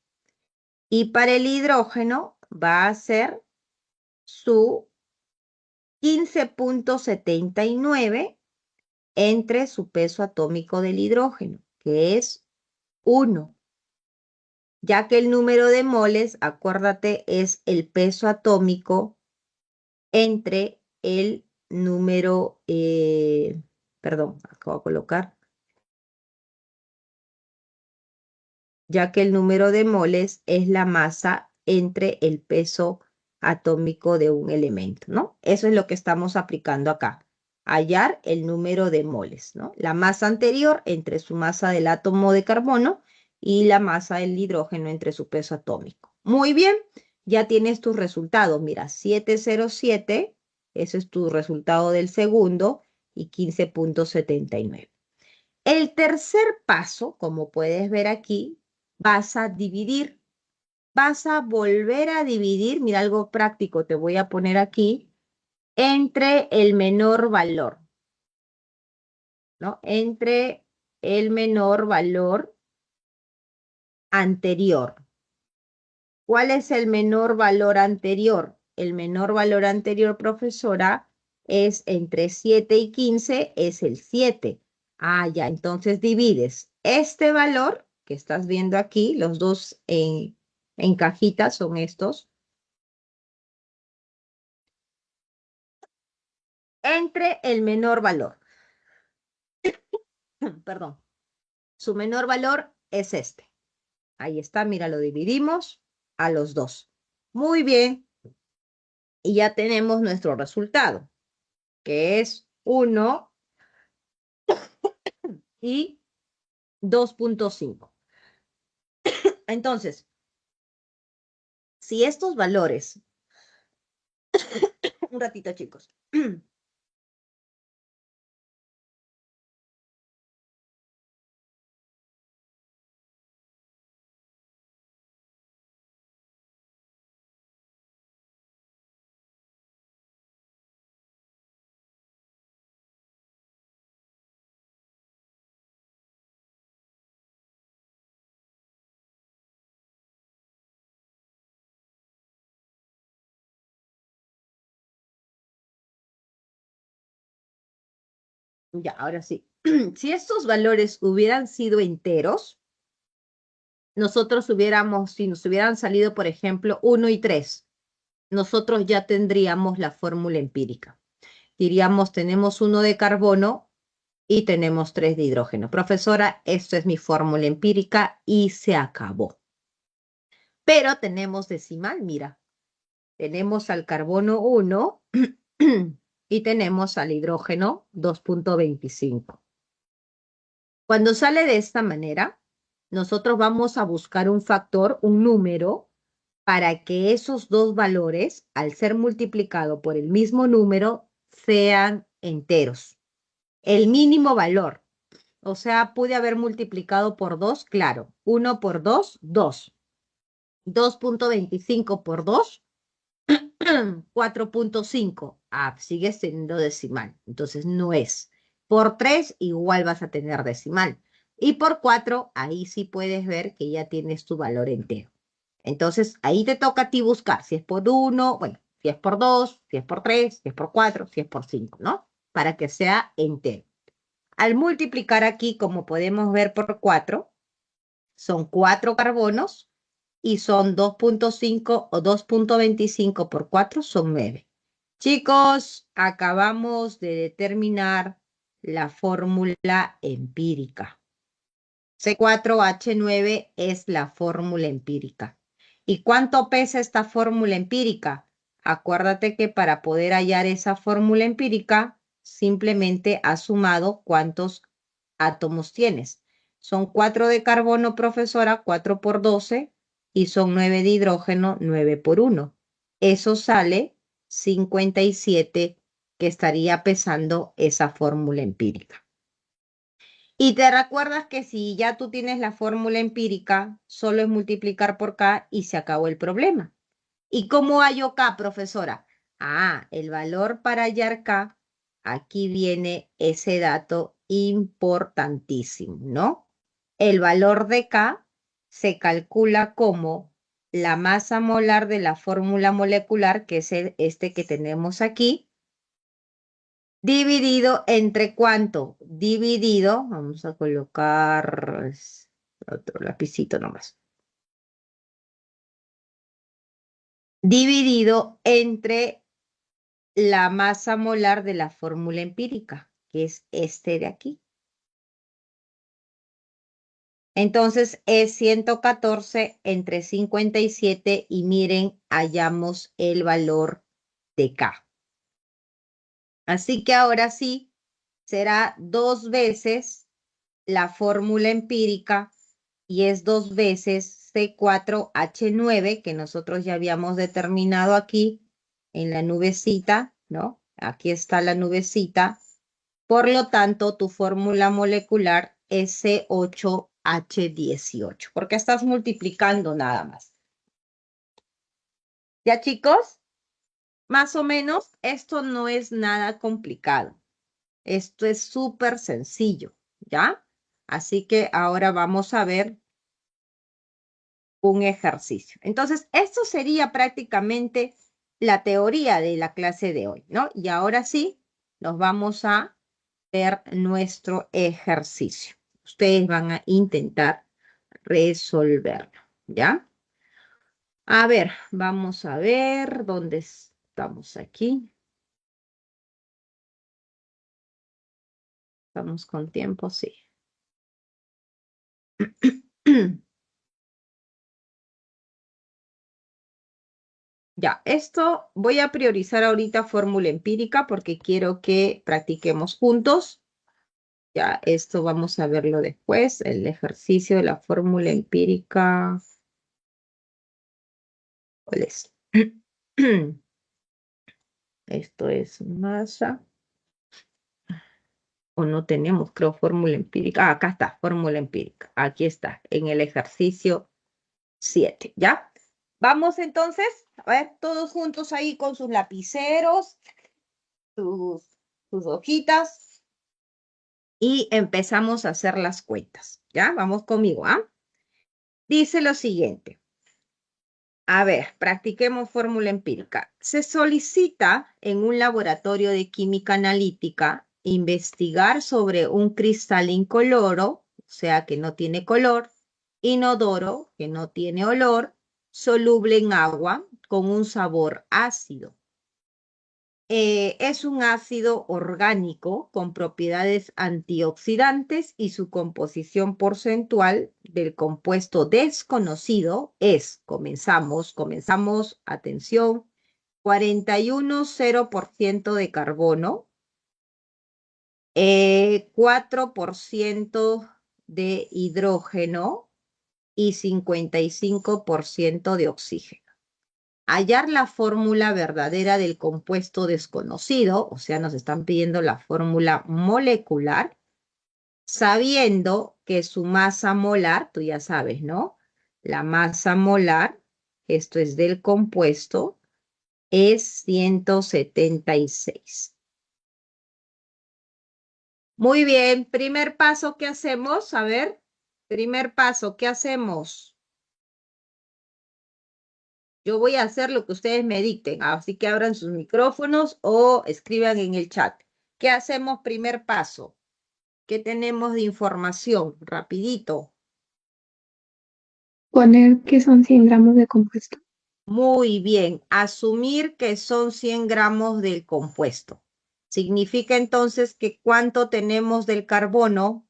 Y para el hidrógeno va a ser su 15,79 entre su peso atómico del hidrógeno, que es 1. Ya que el número de moles, acuérdate, es el peso atómico entre el número, perdón, acabo de colocar, ya que el número de moles es la masa entre el peso atómico de un elemento, ¿no? Eso es lo que estamos aplicando acá. Hallar el número de moles, ¿no? La masa anterior entre su masa del átomo de carbono y la masa del hidrógeno entre su peso atómico. Muy bien, ya tienes tus resultados. Mira, 707, ese es tu resultado del segundo, y 15,79. El tercer paso, como puedes ver aquí, vas a dividir, vas a volver a dividir, mira algo práctico, te voy a poner aquí, entre el menor valor, ¿no? Entre el menor valor anterior. ¿Cuál es el menor valor anterior? El menor valor anterior, profesora, es entre 7 y 15, es el 7. Ya, entonces divides este valor que estás viendo aquí, los dos en cajitas son estos, entre el menor valor. Perdón, su menor valor es este. Ahí está, mira, lo dividimos a los dos. Muy bien, y ya tenemos nuestro resultado, que es 1 y 2,5. Entonces, si estos valores, un ratito chicos, Ya, ahora sí. Si estos valores hubieran sido enteros, nosotros hubiéramos, si nos hubieran salido, por ejemplo, 1 y 3, nosotros ya tendríamos la fórmula empírica. Diríamos, tenemos 1 de carbono y tenemos 3 de hidrógeno. Profesora, esto es mi fórmula empírica y se acabó. Pero tenemos decimal, mira. Tenemos al carbono 1 y tenemos al hidrógeno 2.25. Cuando sale de esta manera, nosotros vamos a buscar un factor, un número, para que esos dos valores, al ser multiplicado por el mismo número, sean enteros. El mínimo valor. O sea, pude haber multiplicado por 2, claro. 1 por 2, 2. 2.25 por 2, 4.5. Ah, sigues teniendo decimal. Entonces no es. Por 3 igual vas a tener decimal. Y por 4, ahí sí puedes ver que ya tienes tu valor entero. Entonces ahí te toca a ti buscar si es por 1, bueno, si es por 2, si es por 3, si es por 4, si es por 5, ¿no? Para que sea entero. Al multiplicar aquí, como podemos ver por 4, son 4 carbonos y son 2.5 o 2.25 por 4 son 9. Chicos, acabamos de determinar la fórmula empírica. C4H9 es la fórmula empírica. ¿Y cuánto pesa esta fórmula empírica? Acuérdate que para poder hallar esa fórmula empírica, simplemente has sumado cuántos átomos tienes. Son 4 de carbono, profesora, 4 por 12, y son 9 de hidrógeno, 9 por 1. Eso sale 57 que estaría pesando esa fórmula empírica. Y te recuerdas que si ya tú tienes la fórmula empírica, solo es multiplicar por K y se acabó el problema. ¿Y cómo hallo K, profesora? Ah, el valor para hallar K, aquí viene ese dato importantísimo, ¿no? El valor de K se calcula como la masa molar de la fórmula molecular, que es este que tenemos aquí, dividido entre cuánto? Dividido, vamos a colocar otro lapicito nomás. Dividido entre la masa molar de la fórmula empírica, que es este de aquí. Entonces es 114 entre 57 y miren, hallamos el valor de K. Así que ahora sí, será 2 veces la fórmula empírica y es 2 veces C4H9 que nosotros ya habíamos determinado aquí en la nubecita, ¿no? Aquí está la nubecita. Por lo tanto, tu fórmula molecular es C8H18, porque estás multiplicando nada más. ¿Ya, chicos? Más o menos, esto no es nada complicado. Esto es súper sencillo, ¿ya? Así que ahora vamos a ver un ejercicio. Entonces, esto sería prácticamente la teoría de la clase de hoy, ¿no? Y ahora sí, nos vamos a ver nuestro ejercicio. Ustedes van a intentar resolverlo, ¿ya? A ver, vamos a ver dónde estamos aquí. Estamos con tiempo, sí. Ya, esto voy a priorizar ahorita fórmula empírica porque quiero que practiquemos juntos. Ya, esto vamos a verlo después, el ejercicio de la fórmula empírica. ¿Cuál es? Esto es masa. O no tenemos, creo, fórmula empírica. Ah, acá está, fórmula empírica. Aquí está, en el ejercicio 7, ¿ya? Vamos entonces, a ver, todos juntos ahí con sus lapiceros, sus hojitas, y empezamos a hacer las cuentas, ¿ya? Vamos conmigo, ¿ah? Dice lo siguiente. A ver, practiquemos fórmula empírica. Se solicita en un laboratorio de química analítica investigar sobre un cristal incoloro, o sea que no tiene color, inodoro, que no tiene olor, soluble en agua, con un sabor ácido. Es un ácido orgánico con propiedades antioxidantes y su composición porcentual del compuesto desconocido es, comenzamos, atención, 41,0% de carbono, 4% de hidrógeno y 55% de oxígeno. Hallar la fórmula verdadera del compuesto desconocido, o sea, nos están pidiendo la fórmula molecular, sabiendo que su masa molar, tú ya sabes, ¿no? La masa molar, esto es del compuesto, es 176. Muy bien, primer paso, ¿qué hacemos? A ver, primer paso, ¿qué hacemos? Yo voy a hacer lo que ustedes me dicten, así que abran sus micrófonos o escriban en el chat. ¿Qué hacemos primer paso? ¿Qué tenemos de información? Rapidito. Poner que son 100 gramos de compuesto. Muy bien, asumir que son 100 gramos del compuesto. Significa entonces que ¿cuánto tenemos del carbono?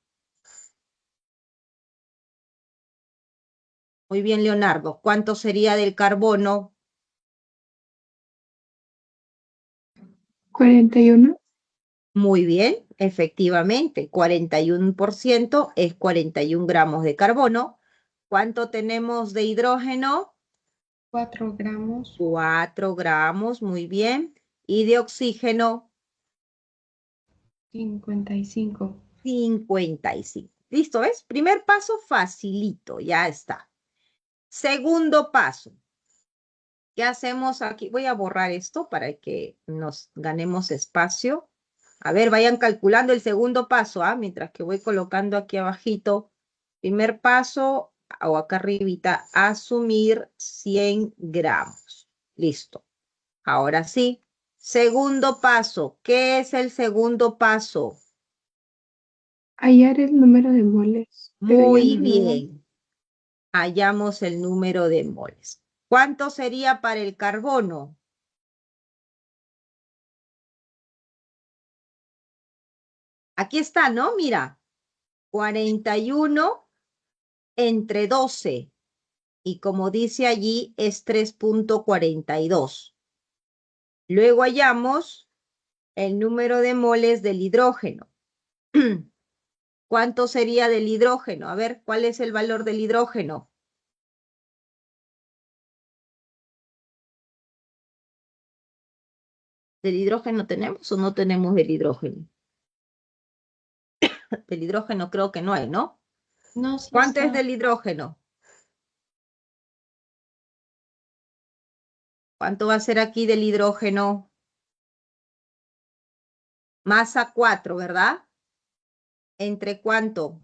Muy bien, Leonardo. ¿Cuánto sería del carbono? 41. Muy bien, efectivamente, 41% es 41 gramos de carbono. ¿Cuánto tenemos de hidrógeno? 4 gramos. 4 gramos, muy bien. ¿Y de oxígeno? 55. 55. ¿Listo? ¿Ves? Primer paso, facilito, ya está. Segundo paso. ¿Qué hacemos aquí? Voy a borrar esto para que nos ganemos espacio. A ver, vayan calculando el segundo paso, ¿ah? Mientras que voy colocando aquí abajito. Primer paso, o acá arribita, asumir 100 gramos. Listo. Ahora sí. Segundo paso. ¿Qué es el segundo paso? Hallar el número de moles. Pero ya Muy no lo dan. bien. Hallamos el número de moles. ¿Cuánto sería para el carbono? Aquí está, ¿no? Mira, 41 entre 12. Y como dice allí, es 3,42. Luego hallamos el número de moles del hidrógeno. ¿Cuánto sería del hidrógeno? A ver, ¿cuál es el valor del hidrógeno? ¿Del hidrógeno tenemos o no tenemos del hidrógeno? Del hidrógeno creo que no hay, ¿no? No, sí ¿Cuánto es está. del hidrógeno? ¿Cuánto va a ser aquí del hidrógeno? Masa 4, ¿verdad? ¿Entre cuánto?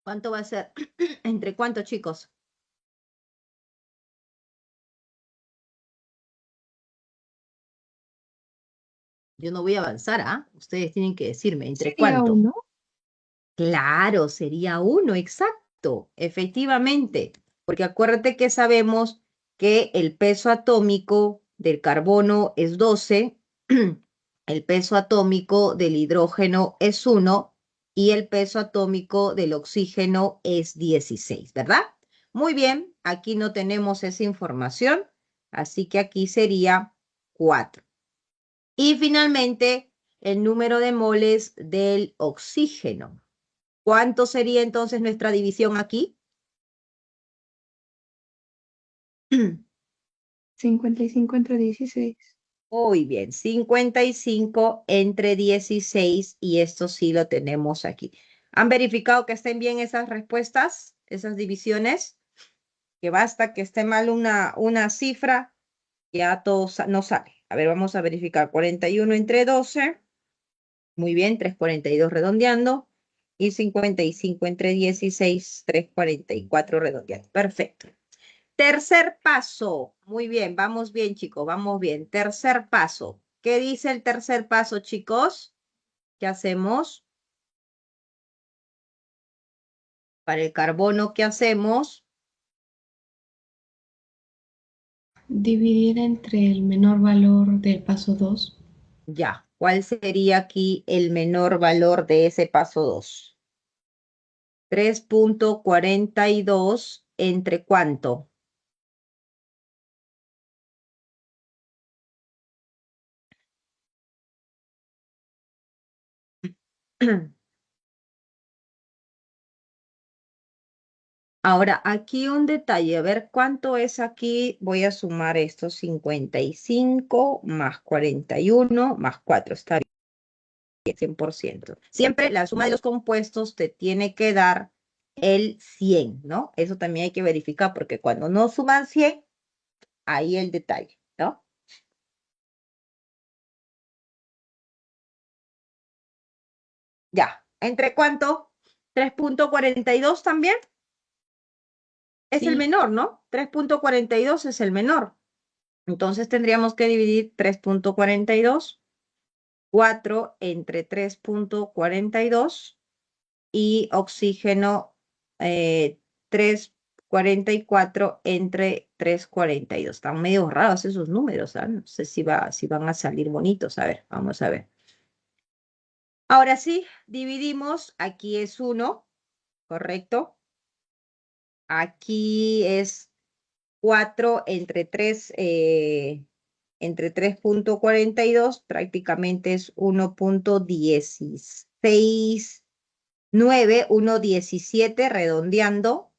¿Cuánto va a ser? ¿Entre cuánto, chicos? Yo no voy a avanzar, ¿ah? Ustedes tienen que decirme, ¿entre Sería cuánto? 1. Claro, sería 1, exacto, efectivamente, porque acuérdate que sabemos que el peso atómico del carbono es 12, el peso atómico del hidrógeno es 1 y el peso atómico del oxígeno es 16, ¿verdad? Muy bien, aquí no tenemos esa información, así que aquí sería 4. Y finalmente, el número de moles del oxígeno. ¿Cuánto sería entonces nuestra división aquí? 55 entre 16. Muy bien, 55 entre 16 y esto sí lo tenemos aquí. ¿Han verificado que estén bien esas respuestas, esas divisiones? Que basta que esté mal una cifra, ya todo no sale. A ver, vamos a verificar. 41 entre 12. Muy bien, 342 redondeando. Y 55 entre 16, 344 redondeando. Perfecto. Tercer paso. Muy bien, vamos bien, chicos, vamos bien. Tercer paso. ¿Qué dice el tercer paso, chicos? ¿Qué hacemos? Para el carbono, ¿qué hacemos? Dividir entre el menor valor del paso 2. Ya. ¿Cuál sería aquí el menor valor de ese paso 2? 3.42 ¿entre cuánto? Ahora, aquí un detalle, a ver cuánto es aquí. Voy a sumar estos 55 más 41 más 4, está bien, 100%. Siempre la suma de los compuestos te tiene que dar el 100, ¿no? Eso también hay que verificar porque cuando no suman 100, ahí el detalle, ¿no? Ya, ¿entre cuánto? 3.42 también es el Sí, menor, ¿no? 3.42 es el menor. Entonces tendríamos que dividir 3.42, 4 entre 3.42 y oxígeno 3.44 entre 3.42. Están medio raros esos números, ¿ah? No sé si van a salir bonitos. A ver, vamos a ver. Ahora sí, dividimos. Aquí es 1, ¿correcto? Aquí es 4 entre 3.42, prácticamente es 1.169, 1.17 redondeando.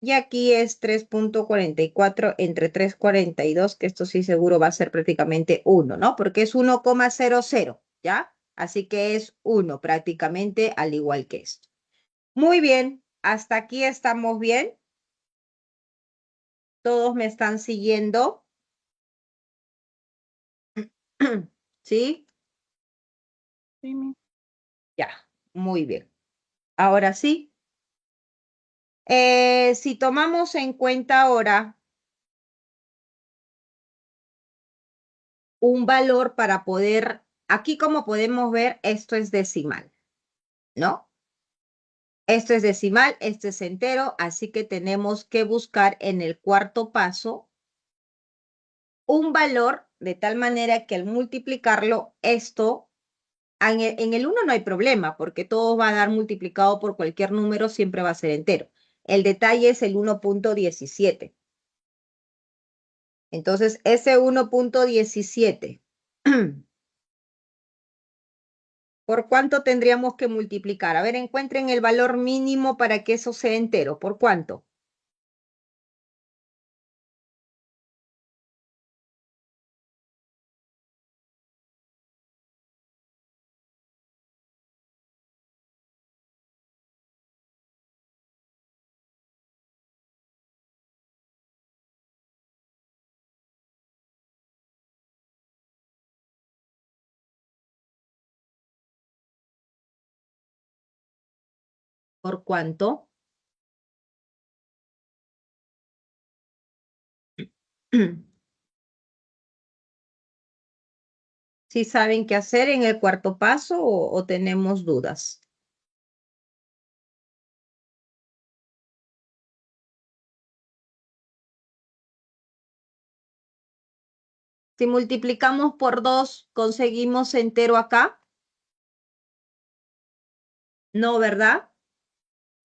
Y aquí es 3.44 entre 3.42, que esto sí seguro va a ser prácticamente 1, ¿no? Porque es 1,00, ¿ya? Así que es 1 prácticamente al igual que esto. Muy bien, hasta aquí estamos bien. Todos me están siguiendo. ¿Sí? sí, Miss. Ya, muy bien. Ahora sí, si tomamos en cuenta ahora un valor para poder, aquí como podemos ver, esto es decimal, ¿no? Esto es decimal, esto es entero, así que tenemos que buscar en el cuarto paso un valor de tal manera que al multiplicarlo, esto, en el 1 no hay problema, porque todo va a dar multiplicado por cualquier número, siempre va a ser entero. El detalle es el 1.17. Entonces, ese 1.17, ¿por cuánto tendríamos que multiplicar? A ver, encuentren el valor mínimo para que eso sea entero. ¿Por cuánto? ¿Por cuánto? ¿Sí saben qué hacer en el cuarto paso o tenemos dudas? Si multiplicamos por 2, ¿conseguimos entero acá? No, ¿verdad?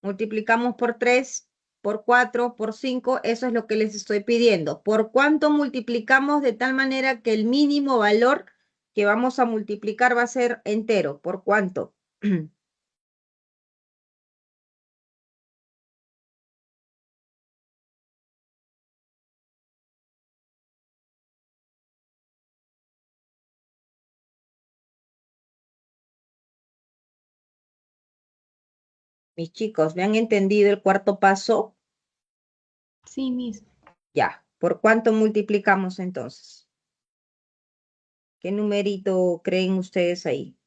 Multiplicamos por 3, por 4, por 5, eso es lo que les estoy pidiendo. ¿Por cuánto multiplicamos de tal manera que el mínimo valor que vamos a multiplicar va a ser entero? ¿Por cuánto? Mis chicos, ¿me han entendido el cuarto paso? Sí, Miss. Ya. ¿Por cuánto multiplicamos entonces? ¿Qué numerito creen ustedes ahí?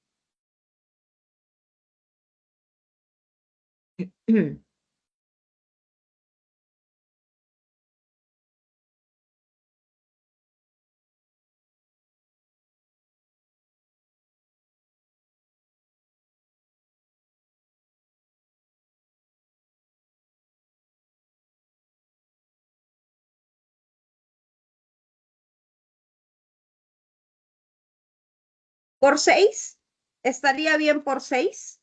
¿Por 6? ¿Estaría bien por 6?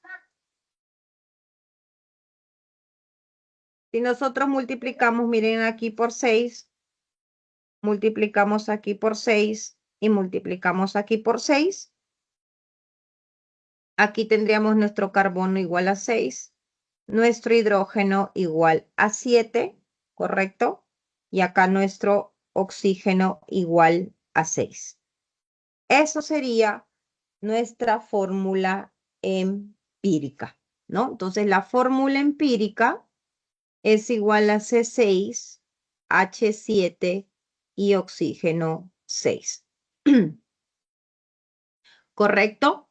Si nosotros multiplicamos, miren aquí por 6, multiplicamos aquí por 6 y multiplicamos aquí por 6, aquí tendríamos nuestro carbono igual a 6, nuestro hidrógeno igual a 7, ¿correcto? Y acá nuestro oxígeno igual a 6. Eso sería nuestra fórmula empírica, ¿no? Entonces la fórmula empírica es igual a C6, H7 y oxígeno 6. ¿Correcto?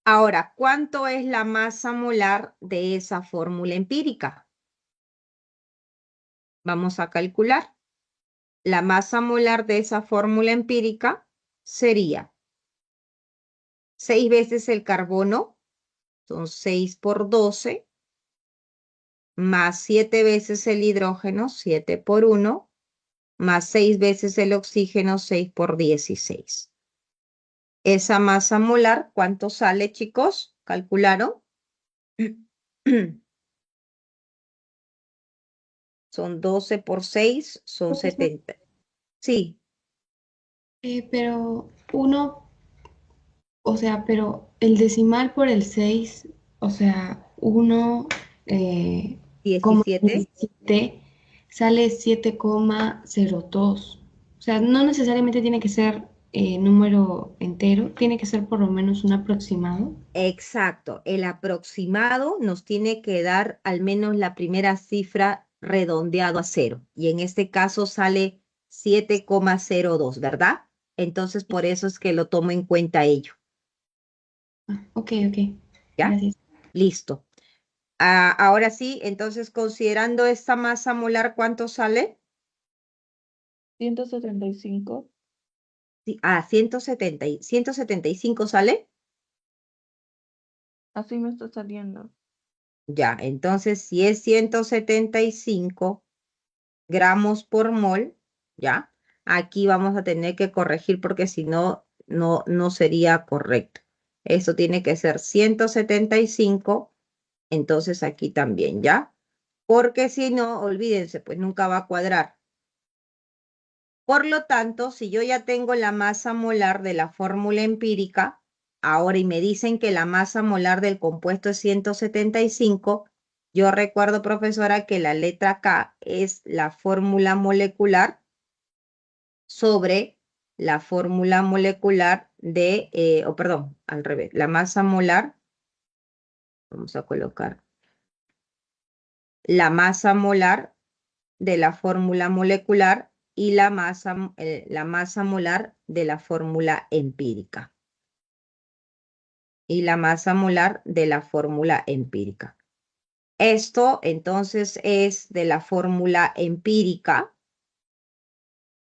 Ahora, ¿cuánto es la masa molar de esa fórmula empírica? Vamos a calcular. La masa molar de esa fórmula empírica sería 6 veces el carbono, son 6 por 12, más 7 veces el hidrógeno, 7 por 1, más 6 veces el oxígeno, 6 por 16. Esa masa molar, ¿cuánto sale, chicos? ¿Calcularon? Son 12 por 6, son Profesor, 70. Sí, pero uno, o sea, pero el decimal por el 6, o sea, uno, como 17. 17 sale 7,02. O sea, no necesariamente tiene que ser número entero, tiene que ser por lo menos un aproximado. Exacto. El aproximado nos tiene que dar al menos la primera cifra redondeado a 0. Y en este caso sale 7,02, ¿verdad? Entonces, por eso es que lo tomo en cuenta ello. Ah, ok, ok. ¿Ya? Gracias. Listo. Ahora sí, entonces considerando esta masa molar, ¿cuánto sale? 175. Sí, 175 sale. Así me está saliendo. Ya, entonces si es 175 gramos por mol, ya, aquí vamos a tener que corregir porque si no, no sería correcto. Esto tiene que ser 175, entonces aquí también, ¿ya? Porque si no, olvídense, pues nunca va a cuadrar. Por lo tanto, si yo ya tengo la masa molar de la fórmula empírica, ahora y me dicen que la masa molar del compuesto es 175, yo recuerdo, profesora, que la letra K es la fórmula molecular sobre la fórmula molecular de, o perdón, al revés, la masa molar, vamos a colocar la masa molar de la fórmula molecular y la masa molar de la fórmula empírica. Y la masa molar de la fórmula empírica. Esto entonces es de la fórmula empírica,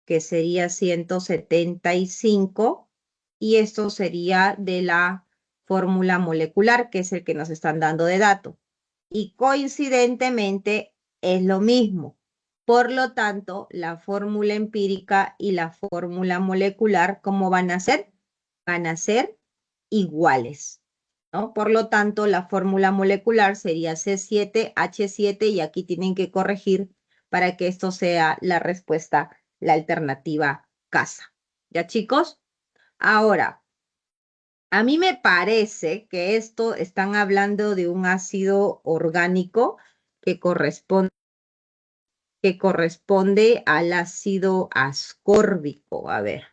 que sería 175, y esto sería de la fórmula molecular, que es el que nos están dando de dato. Y coincidentemente es lo mismo. Por lo tanto, la fórmula empírica y la fórmula molecular, ¿cómo van a ser? Van a ser iguales, ¿no? Por lo tanto, la fórmula molecular sería C7H7 y aquí tienen que corregir para que esto sea la respuesta, la alternativa casa. ¿Ya, chicos? Ahora, a mí me parece que esto están hablando de un ácido orgánico que corresponde al ácido ascórbico. A ver,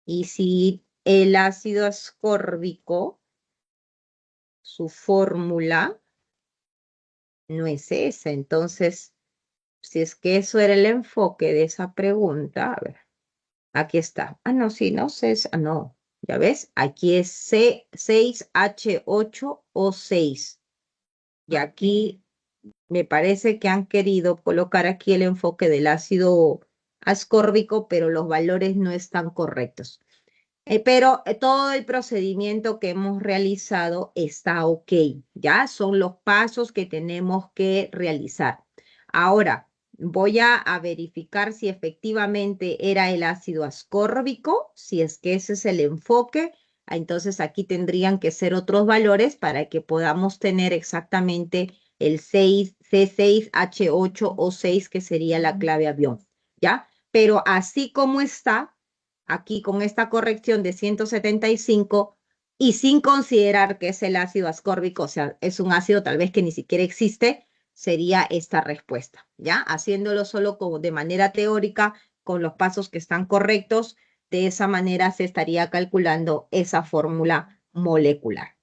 y si el ácido ascórbico, su fórmula no es esa, entonces, si es que eso era el enfoque de esa pregunta, a ver, aquí está. Ah, no, sí, no sé, no, ya ves, aquí es C6H8O6. Y aquí me parece que han querido colocar aquí el enfoque del ácido ascórbico, pero los valores no están correctos. Pero todo el procedimiento que hemos realizado está ok, ¿ya? Son los pasos que tenemos que realizar. Ahora, voy a verificar si efectivamente era el ácido ascórbico, si es que ese es el enfoque. Entonces aquí tendrían que ser otros valores para que podamos tener exactamente el 6, C6, H8 o 6, que sería la clave avión, ¿ya? Pero así como está, aquí con esta corrección de 175 y sin considerar que es el ácido ascórbico, o sea, es un ácido tal vez que ni siquiera existe, sería esta respuesta, ¿ya? Haciéndolo solo como de manera teórica, con los pasos que están correctos, de esa manera se estaría calculando esa fórmula molecular.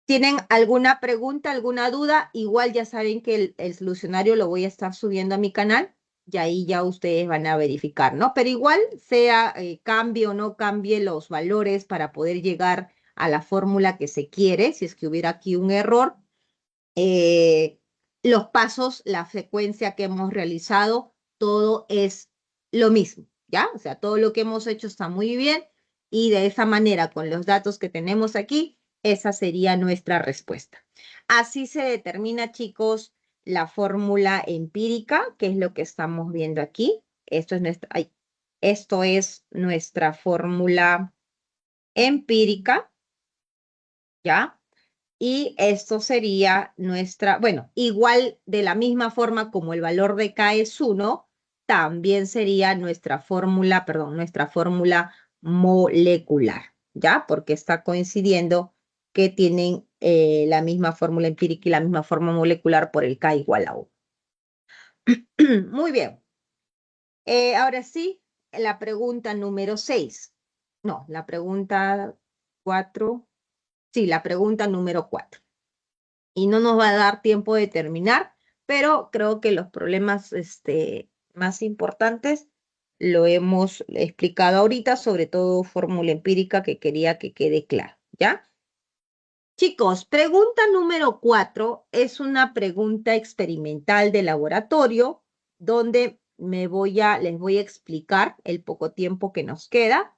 ¿Tienen alguna pregunta, alguna duda? Igual ya saben que el solucionario lo voy a estar subiendo a mi canal y ahí ya ustedes van a verificar, ¿no? Pero igual sea cambie o no cambie los valores para poder llegar a la fórmula que se quiere, si es que hubiera aquí un error, los pasos, la frecuencia que hemos realizado, todo es lo mismo, ¿ya? O sea, todo lo que hemos hecho está muy bien y de esa manera, con los datos que tenemos aquí, esa sería nuestra respuesta. Así se determina, chicos, la fórmula empírica, que es lo que estamos viendo aquí. Esto es nuestra fórmula empírica, ¿ya? Y esto sería nuestra, bueno, igual de la misma forma como el valor de K es 1, también sería nuestra fórmula, perdón, nuestra fórmula molecular, ¿ya? Porque está coincidiendo que tienen la misma fórmula empírica y la misma fórmula molecular por el K igual a 1. Muy bien. Ahora sí, la pregunta número 6. No, la pregunta 4. Sí, la pregunta número 4. Y no nos va a dar tiempo de terminar, pero creo que los problemas más importantes lo hemos explicado ahorita, sobre todo fórmula empírica que quería que quede claro, ¿ya? Chicos, pregunta número 4 es una pregunta experimental de laboratorio donde les voy a explicar el poco tiempo que nos queda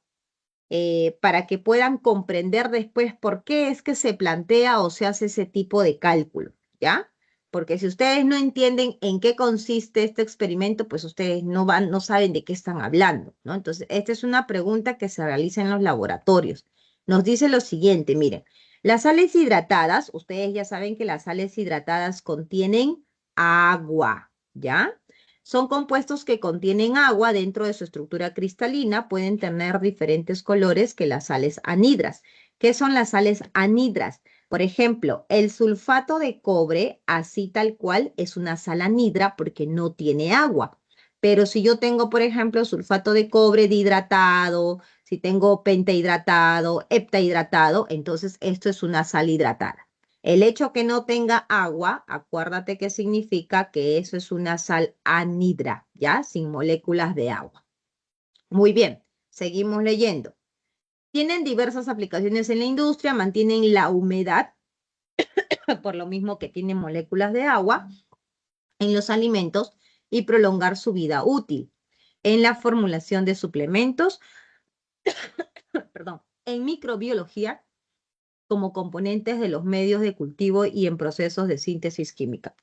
para que puedan comprender después por qué es que se plantea o se hace ese tipo de cálculo, ¿ya? Porque si ustedes no entienden en qué consiste este experimento, pues ustedes no saben de qué están hablando, ¿no? Entonces, esta es una pregunta que se realiza en los laboratorios. Nos dice lo siguiente, miren, las sales hidratadas, ustedes ya saben que las sales hidratadas contienen agua, ¿ya? Son compuestos que contienen agua dentro de su estructura cristalina, pueden tener diferentes colores que las sales anhidras. ¿Qué son las sales anhidras? Por ejemplo, el sulfato de cobre, así tal cual, es una sal anhidra porque no tiene agua. Pero si yo tengo, por ejemplo, sulfato de cobre dihidratado, si tengo pentahidratado, heptahidratado, entonces esto es una sal hidratada. El hecho que no tenga agua, acuérdate que significa que eso es una sal anhidra, ¿ya? Sin moléculas de agua. Muy bien, seguimos leyendo. Tienen diversas aplicaciones en la industria, mantienen la humedad, por lo mismo que tienen moléculas de agua, en los alimentos y prolongar su vida útil. En la formulación de suplementos, perdón, en microbiología, como componentes de los medios de cultivo y en procesos de síntesis química.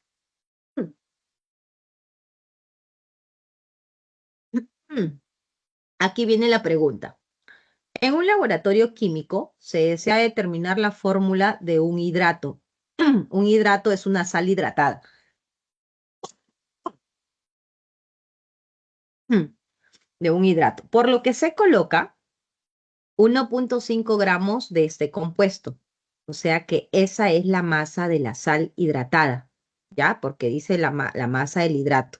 Aquí viene la pregunta. En un laboratorio químico se desea determinar la fórmula de un hidrato. Un hidrato es una sal hidratada. De un hidrato. Por lo que se coloca 1.5 gramos de este compuesto. O sea que esa es la masa de la sal hidratada. ¿Ya? Porque dice la masa del hidrato.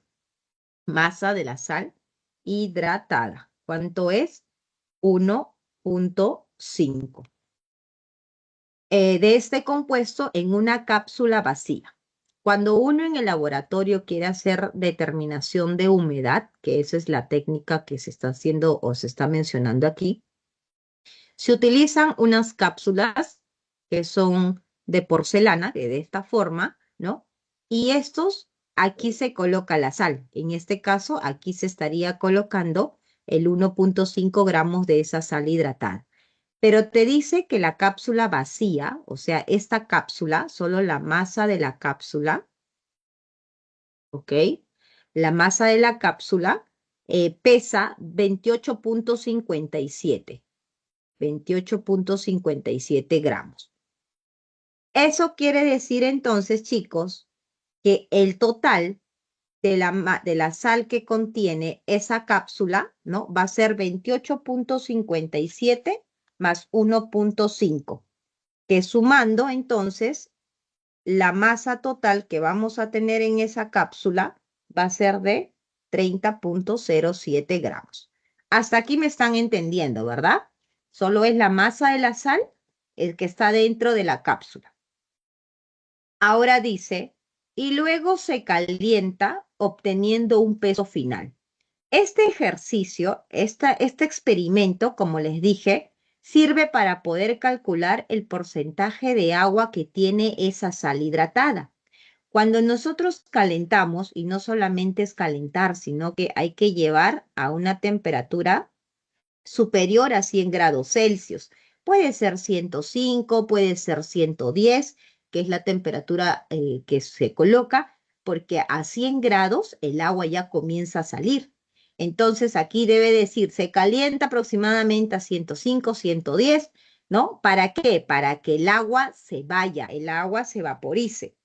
Masa de la sal hidratada. ¿Cuánto es? 1.5. De este compuesto en una cápsula vacía. Cuando uno en el laboratorio quiere hacer determinación de humedad, que esa es la técnica que se está haciendo o se está mencionando aquí, se utilizan unas cápsulas que son de porcelana, de esta forma, ¿no? Y aquí se coloca la sal. En este caso, aquí se estaría colocando el 1.5 gramos de esa sal hidratada. Pero te dice que la cápsula vacía, o sea, esta cápsula, solo la masa de la cápsula, ¿ok? La masa de la cápsula pesa 28.57. 28.57 gramos. Eso quiere decir entonces, chicos, que el total de la sal que contiene esa cápsula, ¿no? Va a ser 28.57 más 1.5, que sumando entonces la masa total que vamos a tener en esa cápsula va a ser de 30.07 gramos. Hasta aquí me están entendiendo, ¿verdad? Solo es la masa de la sal el que está dentro de la cápsula. Ahora dice, y luego se calienta obteniendo un peso final. Este ejercicio, este experimento, como les dije, sirve para poder calcular el porcentaje de agua que tiene esa sal hidratada. Cuando nosotros calentamos, y no solamente es calentar, sino que hay que llevar a una temperatura superior a 100 grados Celsius. Puede ser 105, puede ser 110, que es la temperatura que se coloca, porque a 100 grados el agua ya comienza a salir. Entonces aquí debe decir, se calienta aproximadamente a 105, 110, ¿no? ¿Para qué? Para que el agua se vaya, el agua se vaporice,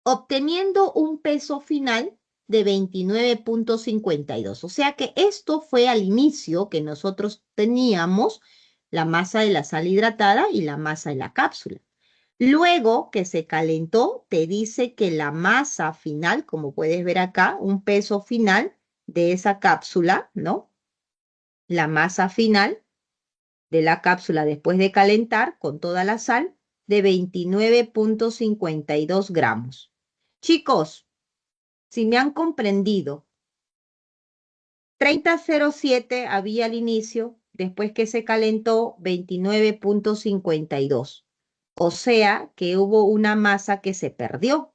obteniendo un peso final de 29.52. O sea que esto fue al inicio que nosotros teníamos la masa de la sal hidratada y la masa de la cápsula. Luego que se calentó, te dice que la masa final, como puedes ver acá, un peso final de esa cápsula, ¿no? La masa final de la cápsula después de calentar con toda la sal de 29.52 gramos. Chicos, si me han comprendido, 30.07 había al inicio, después que se calentó 29.52. O sea que hubo una masa que se perdió.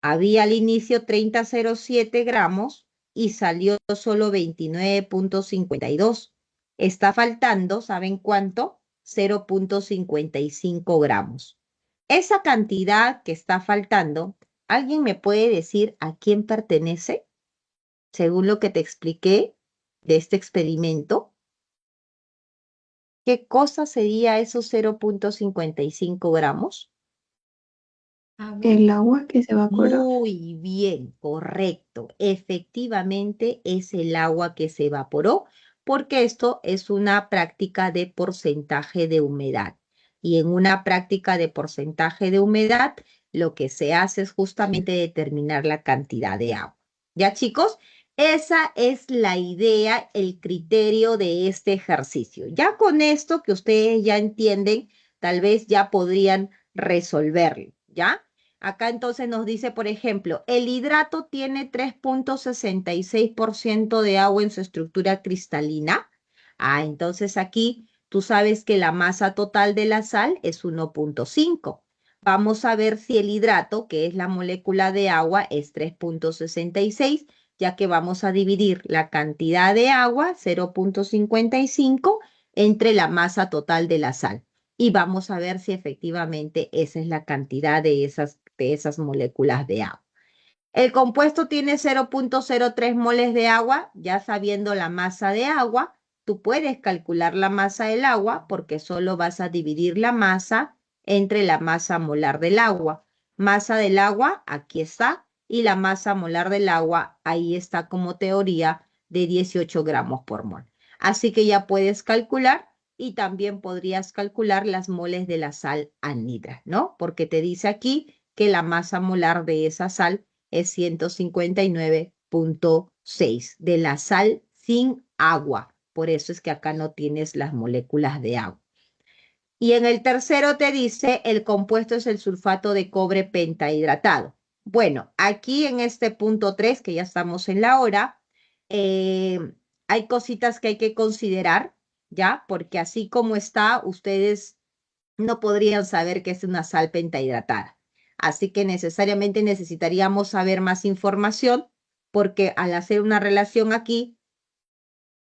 Había al inicio 30.07 gramos y salió solo 29.52. Está faltando, ¿saben cuánto? 0.55 gramos. Esa cantidad que está faltando, ¿alguien me puede decir a quién pertenece? Según lo que te expliqué de este experimento, ¿qué cosa sería esos 0.55 gramos? El agua que se evapora. Muy bien, correcto. Efectivamente es el agua que se evaporó, porque esto es una práctica de porcentaje de humedad. Y en una práctica de porcentaje de humedad, lo que se hace es justamente determinar la cantidad de agua. ¿Ya, chicos? Esa es la idea, el criterio de este ejercicio. Ya con esto que ustedes ya entienden, tal vez ya podrían resolverlo, ¿ya? Acá entonces nos dice, por ejemplo, el hidrato tiene 3.66% de agua en su estructura cristalina. Entonces aquí tú sabes que la masa total de la sal es 1.5. Vamos a ver si el hidrato, que es la molécula de agua, es 3.66, ya que vamos a dividir la cantidad de agua, 0.55, entre la masa total de la sal. Y vamos a ver si efectivamente esa es la cantidad de esas moléculas de agua. El compuesto tiene 0.03 moles de agua, ya sabiendo la masa de agua, tú puedes calcular la masa del agua porque solo vas a dividir la masa entre la masa molar del agua. Masa del agua, aquí está, y la masa molar del agua, ahí está como teoría de 18 gramos por mol. Así que ya puedes calcular y también podrías calcular las moles de la sal anhidra, ¿no? Porque te dice aquí que la masa molar de esa sal es 159.6 de la sal sin agua. Por eso es que acá no tienes las moléculas de agua. Y en el tercero te dice el compuesto es el sulfato de cobre pentahidratado. Bueno, aquí en este punto 3, que ya estamos en la hora, hay cositas que hay que considerar, ¿ya? Porque así como está, ustedes no podrían saber que es una sal pentahidratada. Así que necesariamente necesitaríamos saber más información porque al hacer una relación aquí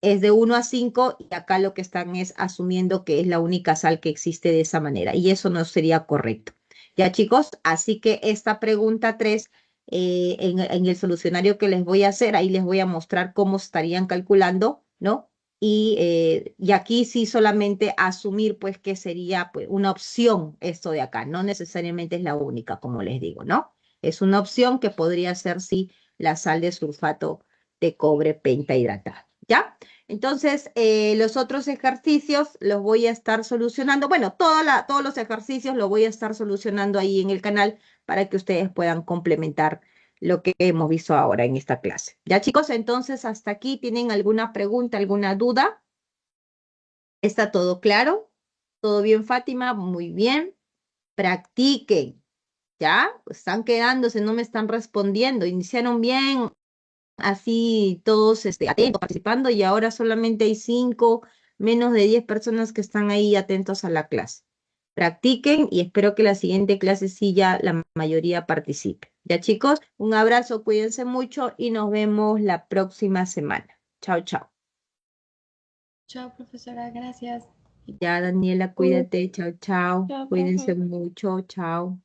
es de 1 a 5 y acá lo que están es asumiendo que es la única sal que existe de esa manera y eso no sería correcto. Ya chicos, así que esta pregunta 3 en el solucionario que les voy a hacer, ahí les voy a mostrar cómo estarían calculando, ¿no? y aquí sí solamente asumir pues que sería pues una opción esto de acá, no necesariamente es la única, como les digo, ¿no? Es una opción que podría ser sí la sal de sulfato de cobre pentahidratado, ¿ya? Entonces, los otros ejercicios los voy a estar solucionando, bueno, todos los ejercicios los voy a estar solucionando ahí en el canal para que ustedes puedan complementar lo que hemos visto ahora en esta clase. Ya chicos, entonces hasta aquí, ¿tienen alguna pregunta, alguna duda? ¿Está todo claro? ¿Todo bien, Fátima? Muy bien. Practiquen, ¿ya? Están quedándose, no me están respondiendo. Iniciaron bien, así todos atentos, participando, y ahora solamente hay 5, menos de 10 personas que están ahí atentos a la clase. Practiquen y espero que la siguiente clase sí ya la mayoría participe. Ya chicos, un abrazo, cuídense mucho y nos vemos la próxima semana. Chao, chao. Chao, profesora, gracias. Ya Daniela, cuídate, chao, chao. Chao, Cuídense profe. mucho, chao.